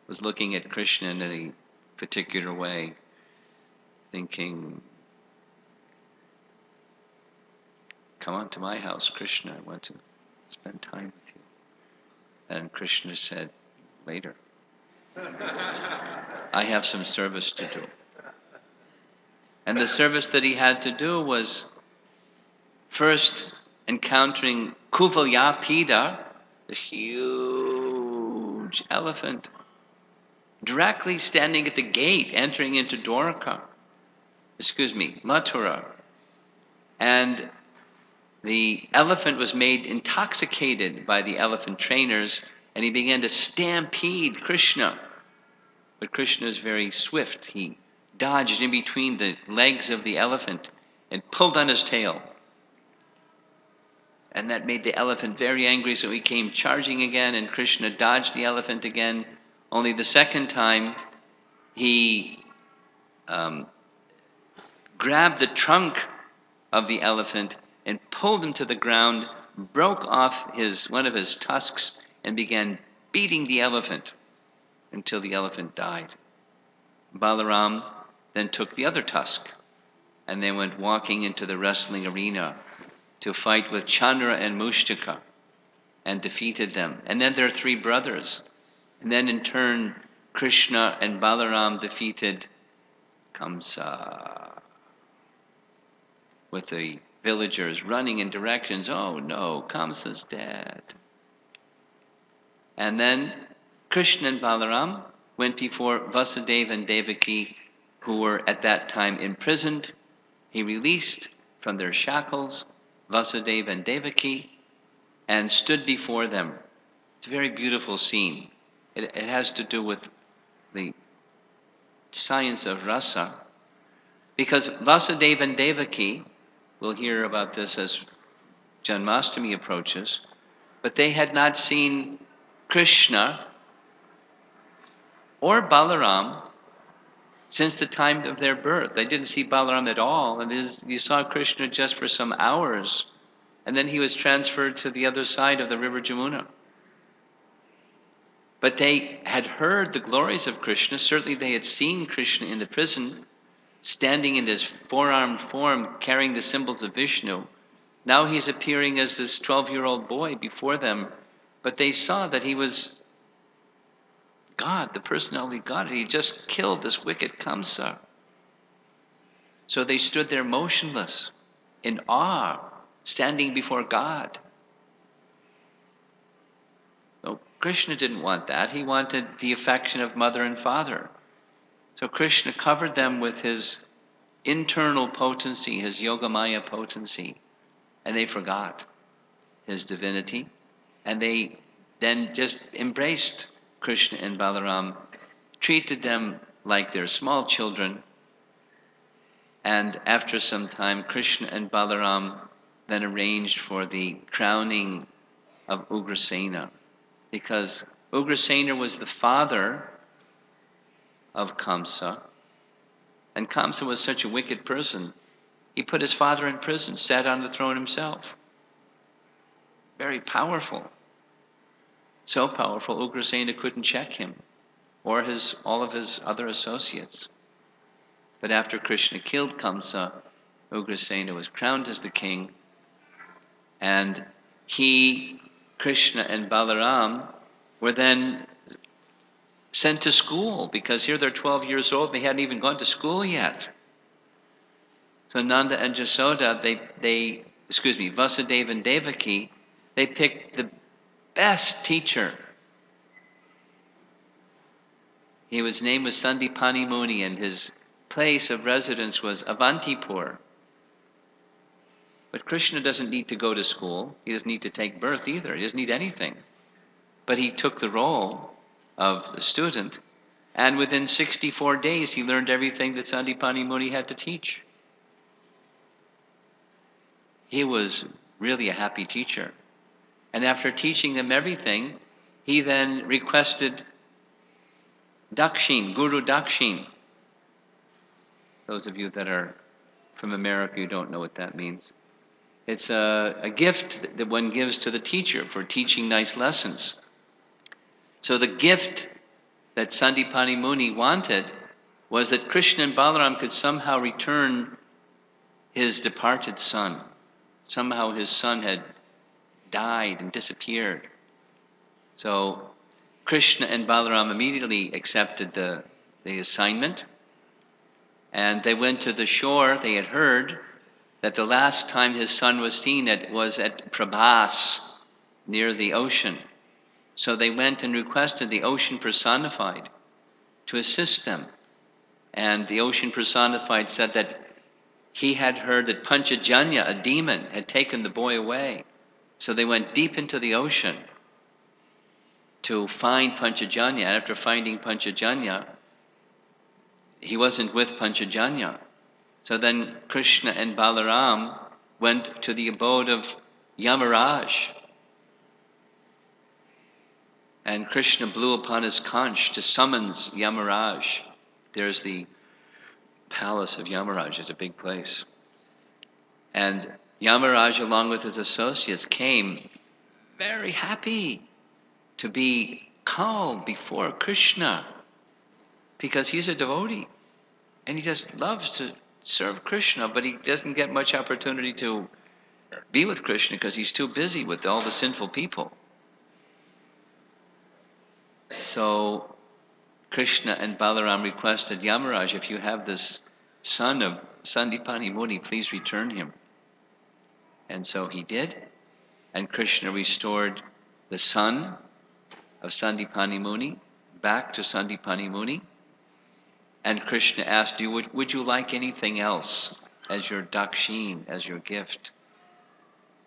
was looking at Krishna in a particular way, thinking, come on to my house, Krishna, I want to spend time with you. And Krishna said, later. I have some service to do. And the service that he had to do was first encountering Kuvalyapida, the huge elephant, directly standing at the gate, entering into Mathura. And the elephant was made intoxicated by the elephant trainers, and he began to stampede Krishna. But Krishna is very swift. He dodged in between the legs of the elephant and pulled on his tail. And that made the elephant very angry, so he came charging again, and Krishna dodged the elephant again. Only the second time, he grabbed the trunk of the elephant and pulled him to the ground, broke off one of his tusks, and began beating the elephant until the elephant died. Balaram then took the other tusk, and they went walking into the wrestling arena to fight with Chandra and Mushtaka, and defeated them. And then their 3 brothers. And then in turn, Krishna and Balaram defeated Kamsa, with the villagers running in directions, oh no, Kamsa's dead. And then Krishna and Balaram went before Vasudeva and Devaki, who were at that time imprisoned. He released from their shackles Vasudeva and Devaki and stood before them. It's a very beautiful scene. It has to do with the science of rasa, because Vasudeva and Devaki, we'll hear about this as Janmashtami approaches, but they had not seen Krishna or Balaram since the time of their birth. They didn't see Balaram at all, and you saw Krishna just for some hours, and then he was transferred to the other side of the river Jamuna. But they had heard the glories of Krishna. Certainly they had seen Krishna in the prison, standing in his 4-armed form, carrying the symbols of Vishnu. Now he's appearing as this 12-year-old boy before them, but they saw that he was God, the personality of God. He just killed this wicked Kamsa. So they stood there motionless, in awe, standing before God. So Krishna didn't want that. He wanted the affection of mother and father. So Krishna covered them with his internal potency, his Yogamaya potency, and they forgot his divinity, and they then just embraced Krishna and Balaram, treated them like their small children, and after some time, Krishna and Balaram then arranged for the crowning of Ugrasena, because Ugrasena was the father of Kamsa, and Kamsa was such a wicked person, he put his father in prison, sat on the throne himself. Very powerful. So powerful, Ugrasena couldn't check him, or all of his other associates. But after Krishna killed Kamsa, Ugrasena was crowned as the king, and Krishna and Balaram were then sent to school, because here they're 12 years old, they hadn't even gone to school yet. So Nanda and Jasoda, Vasudeva and Devaki, they picked the best teacher. His name was Sandipani Muni, and his place of residence was Avantipur. But Krishna doesn't need to go to school. He doesn't need to take birth either. He doesn't need anything. But he took the role of the student, and within 64 days he learned everything that Sandipani Muni had to teach. he was really a happy teacher. And after teaching them everything, he then requested Dakshin, Guru Dakshin. Those of you that are from America, you don't know what that means. It's a gift that one gives to the teacher for teaching nice lessons. So the gift that Sandipani Muni wanted was that Krishna and Balaram could somehow return his departed son. Somehow his son had died and disappeared. So Krishna and Balaram immediately accepted the assignment, and they went to the shore. They had heard that the last time his son was seen was at Prabhas, near the ocean. So they went and requested the ocean personified to assist them. And the ocean personified said that he had heard that Panchajanya, a demon, had taken the boy away. So they went deep into the ocean to find Panchajanya. And after finding Panchajanya, he wasn't with Panchajanya. So then Krishna and Balaram went to the abode of Yamaraj. And Krishna blew upon his conch to summons Yamaraj. There's the palace of Yamaraj, it's a big place. And Yamaraj, along with his associates, came very happy to be called before Krishna, because he's a devotee and he just loves to serve Krishna, but he doesn't get much opportunity to be with Krishna because he's too busy with all the sinful people. So Krishna and Balaram requested, Yamaraj, if you have this son of Sandipani Muni, please return him. And so he did, and Krishna restored the son of Sandipani Muni back to Sandipani Muni. And Krishna asked, would you like anything else as your dakshin, as your gift?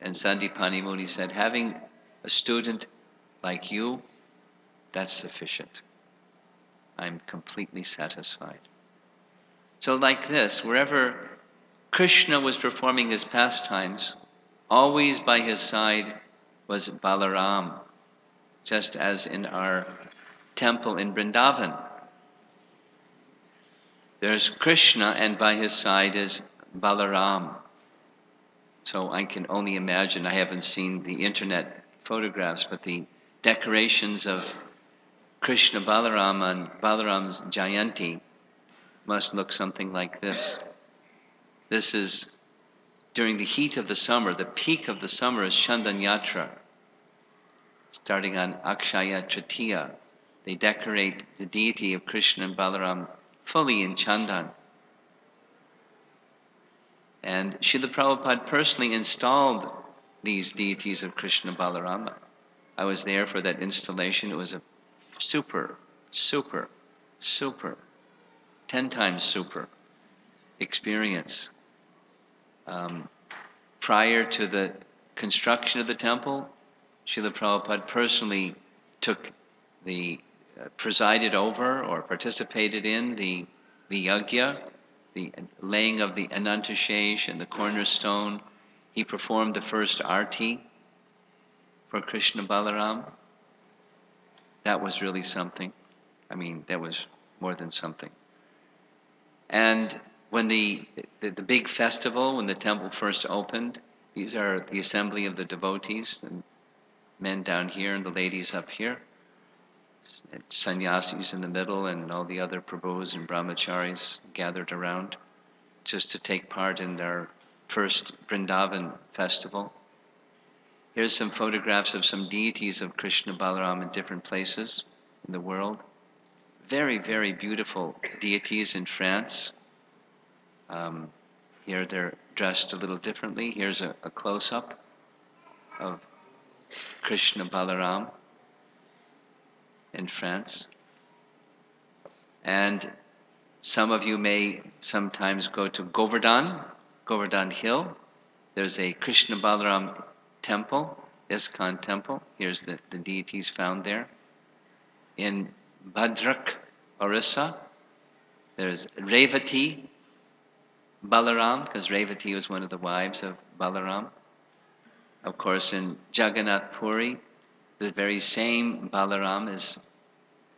And Sandipani Muni said, having a student like you, that's sufficient. I'm completely satisfied. So like this, wherever Krishna was performing his pastimes, always by his side was Balaram, just as in our temple in Vrindavan. There's Krishna, and by his side is Balaram. So I can only imagine, I haven't seen the internet photographs, but the decorations of Krishna Balaram on Balaram's Jayanti must look something like this. This is during the heat of the summer. The peak of the summer is Chandan Yatra. Starting on Akshaya Tritiya, they decorate the deity of Krishna and Balaram fully in Chandan. And Srila Prabhupada personally installed these deities of Krishna and Balarama. I was there for that installation. It was a super, 10 times super experience. Prior to the construction of the temple, Srila Prabhupada personally presided over or participated in the yajna, the laying of the Anantashesh and the cornerstone. He performed the first arti for Krishna Balaram. That was really something. I mean, that was more than something. And when the big festival, when the temple first opened, these are the assembly of the devotees, the men down here and the ladies up here, sannyasis in the middle, and all the other prabhus and brahmacharis gathered around just to take part in their first Vrindavan festival. Here's some photographs of some deities of Krishna Balaram in different places in the world. Very, very beautiful deities in France. Here they're dressed a little differently. Here's a close-up of Krishna Balaram in France. And some of you may sometimes go to Govardhan Hill. There's a Krishna Balaram temple, ISKCON temple. Here's the deities found there. In Bhadrak, Orissa, there's Revati Balaram, because Revati was one of the wives of Balaram. Of course, in Jagannath Puri, the very same Balaram is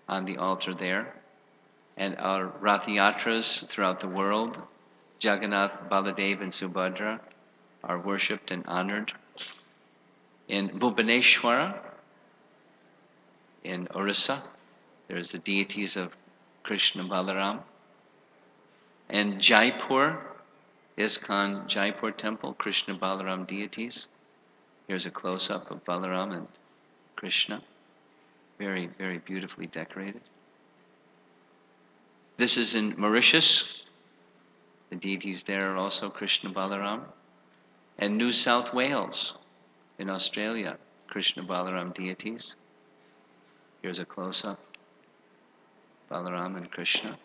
on the altar there. And our Rath Yatras throughout the world, Jagannath, Baladev, and Subhadra are worshipped and honored. In Bhubaneswara, in Orissa, there's the deities of Krishna Balaram. And Jaipur, ISKCON Jaipur temple, Krishna Balaram deities. Here's a close-up of Balaram and Krishna. Very, very beautifully decorated. This is in Mauritius. The deities there are also Krishna Balaram. And New South Wales in Australia, Krishna Balaram deities. Here's a close-up, Balaram and Krishna.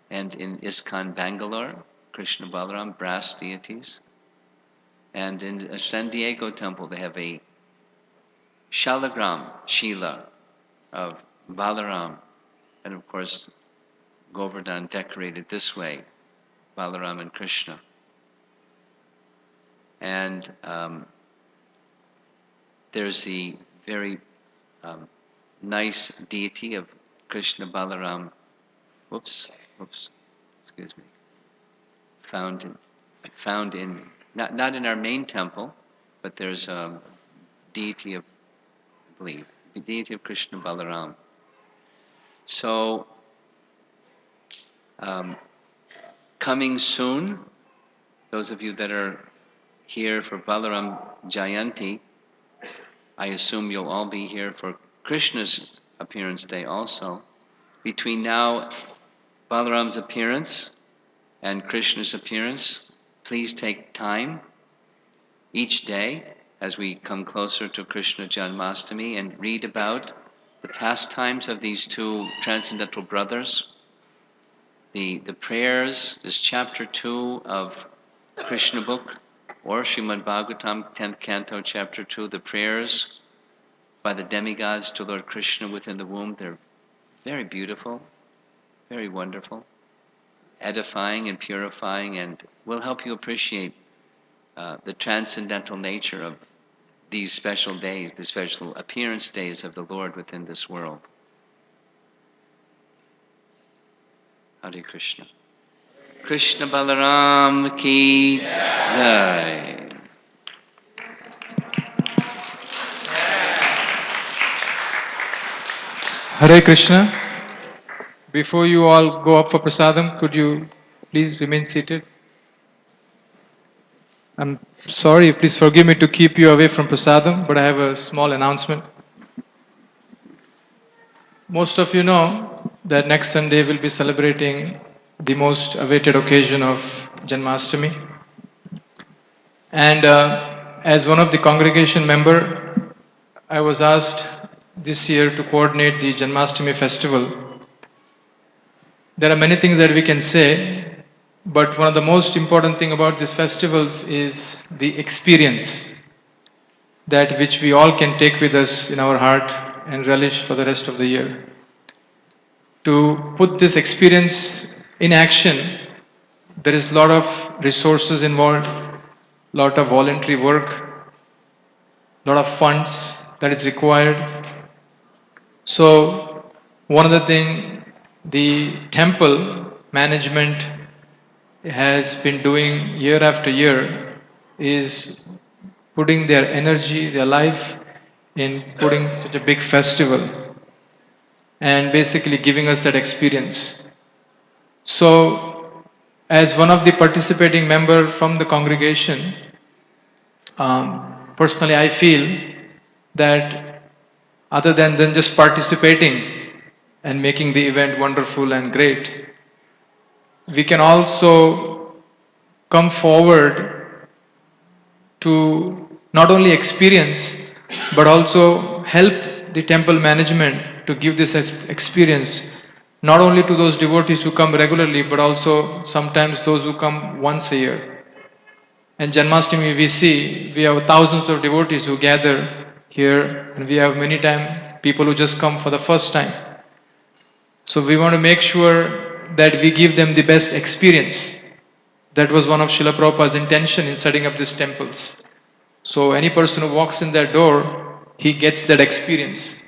And in ISKCON Bangalore, Krishna Balaram, brass deities. And in a San Diego temple, they have a Shalagram Shila of Balaram. And of course, Govardhan decorated this way, Balaram and Krishna. And there's the very nice deity of Krishna Balaram, excuse me, found in not in our main temple, but there's a deity of, I believe, the deity of Krishna Balaram. So, coming soon, those of you that are here for Balaram Jayanti, I assume you'll all be here for Krishna's appearance day also. Between now, Balaram's appearance and Krishna's appearance, please take time each day as we come closer to Krishna Janmashtami and read about the pastimes of these two transcendental brothers. The prayers is chapter 2 of Krishna book, or Srimad Bhagavatam, 10th canto, chapter 2, the prayers by the demigods to Lord Krishna within the womb. They're very beautiful, very wonderful, edifying and purifying, and will help you appreciate the transcendental nature of these special days, the special appearance days of the Lord within this world. Hare Krishna. Krishna Balaram ki jai. Hare Krishna. Before you all go up for prasadam, could you please remain seated? I'm sorry, please forgive me to keep you away from prasadam, but I have a small announcement. Most of you know that next Sunday we'll be celebrating the most awaited occasion of Janmashtami. And as one of the congregation member, I was asked this year to coordinate the Janmashtami festival. There are many things that we can say, but one of the most important thing about these festivals is the experience that which we all can take with us in our heart and relish for the rest of the year. To put this experience in action, there is a lot of resources involved, lot of voluntary work, lot of funds that is required. So one of the thing the temple management has been doing year after year is putting their energy, their life in putting such a big festival and basically giving us that experience. So as one of the participating member from the congregation, personally I feel that other than just participating and making the event wonderful and great, we can also come forward to not only experience but also help the temple management to give this experience not only to those devotees who come regularly but also sometimes those who come once a year. And Janmashtami we see we have thousands of devotees who gather here, and we have many time people who just come for the first time. So we want to make sure that we give them the best experience, That was one of Srila Prabhupada's intention in setting up these temples. So any person who walks in that door, he gets that experience.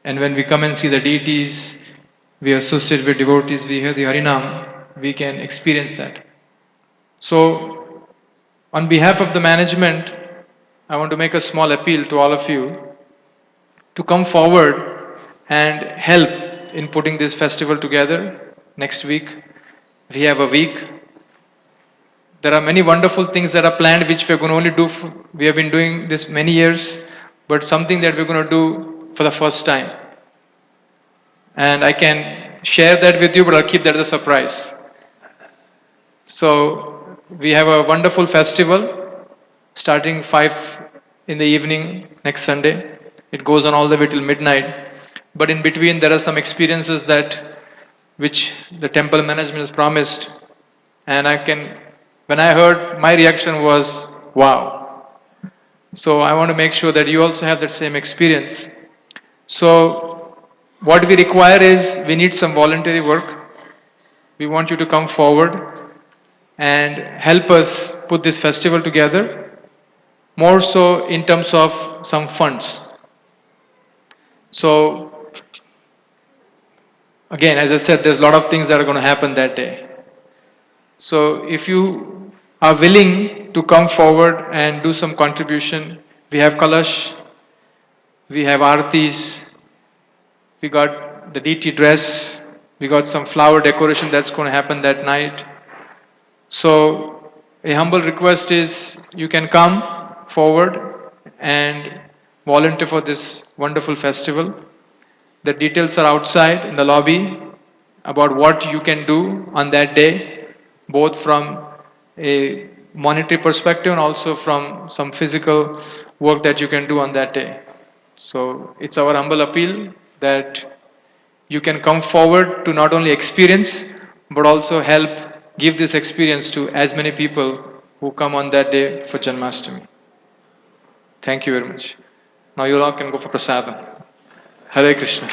And when we come and see the deities, we associate with devotees, we hear the Harinam, we can experience that. So, on behalf of the management, I want to make a small appeal to all of you to come forward and help in putting this festival together next week. We have a week. There are many wonderful things that are planned which we're going to only do. We have been doing this many years, but something that we're going to do for the first time. And I can share that with you, but I'll keep that as a surprise. So, we have a wonderful festival starting 5 in the evening next Sunday. It goes on all the way till midnight. But in between, there are some experiences that which the temple management has promised. And when I heard, my reaction was, wow. So I want to make sure that you also have that same experience. So what we require is we need some voluntary work. We want you to come forward and help us put this festival together, more so in terms of some funds. So again, as I said, there's a lot of things that are going to happen that day. So if you are willing to come forward and do some contribution, we have Kalash, we have Artis, we got the DT dress, we got some flower decoration that's going to happen that night. So a humble request is you can come forward and volunteer for this wonderful festival. The details are outside in the lobby about what you can do on that day, both from a monetary perspective and also from some physical work that you can do on that day. So it's our humble appeal that you can come forward to not only experience but also help give this experience to as many people who come on that day for Janmashtami. Thank you very much. Now you all can go for prasadam. Hare Krishna.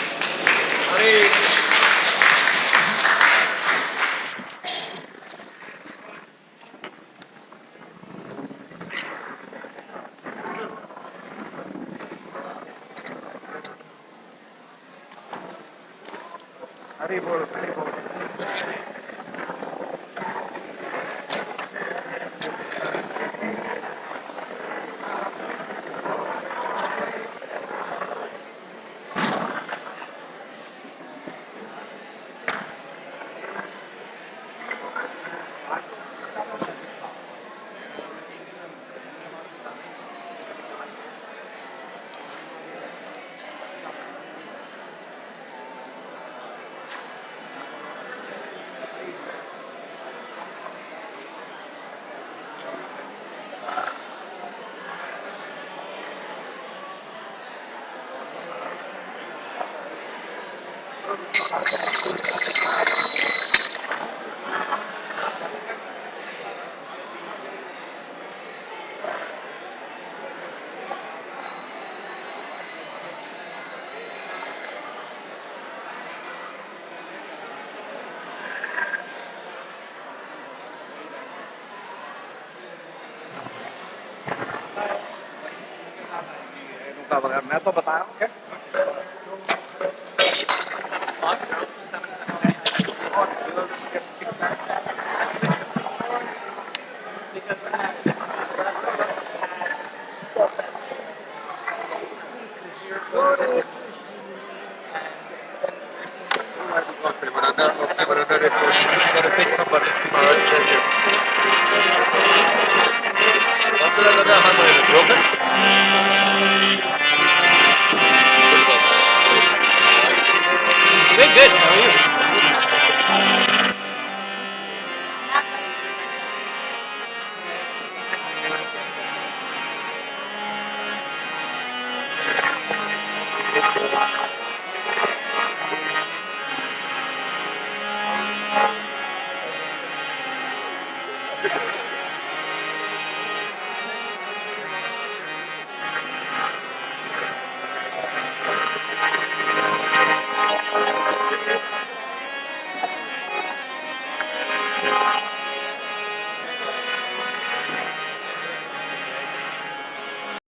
Good, good. How are you?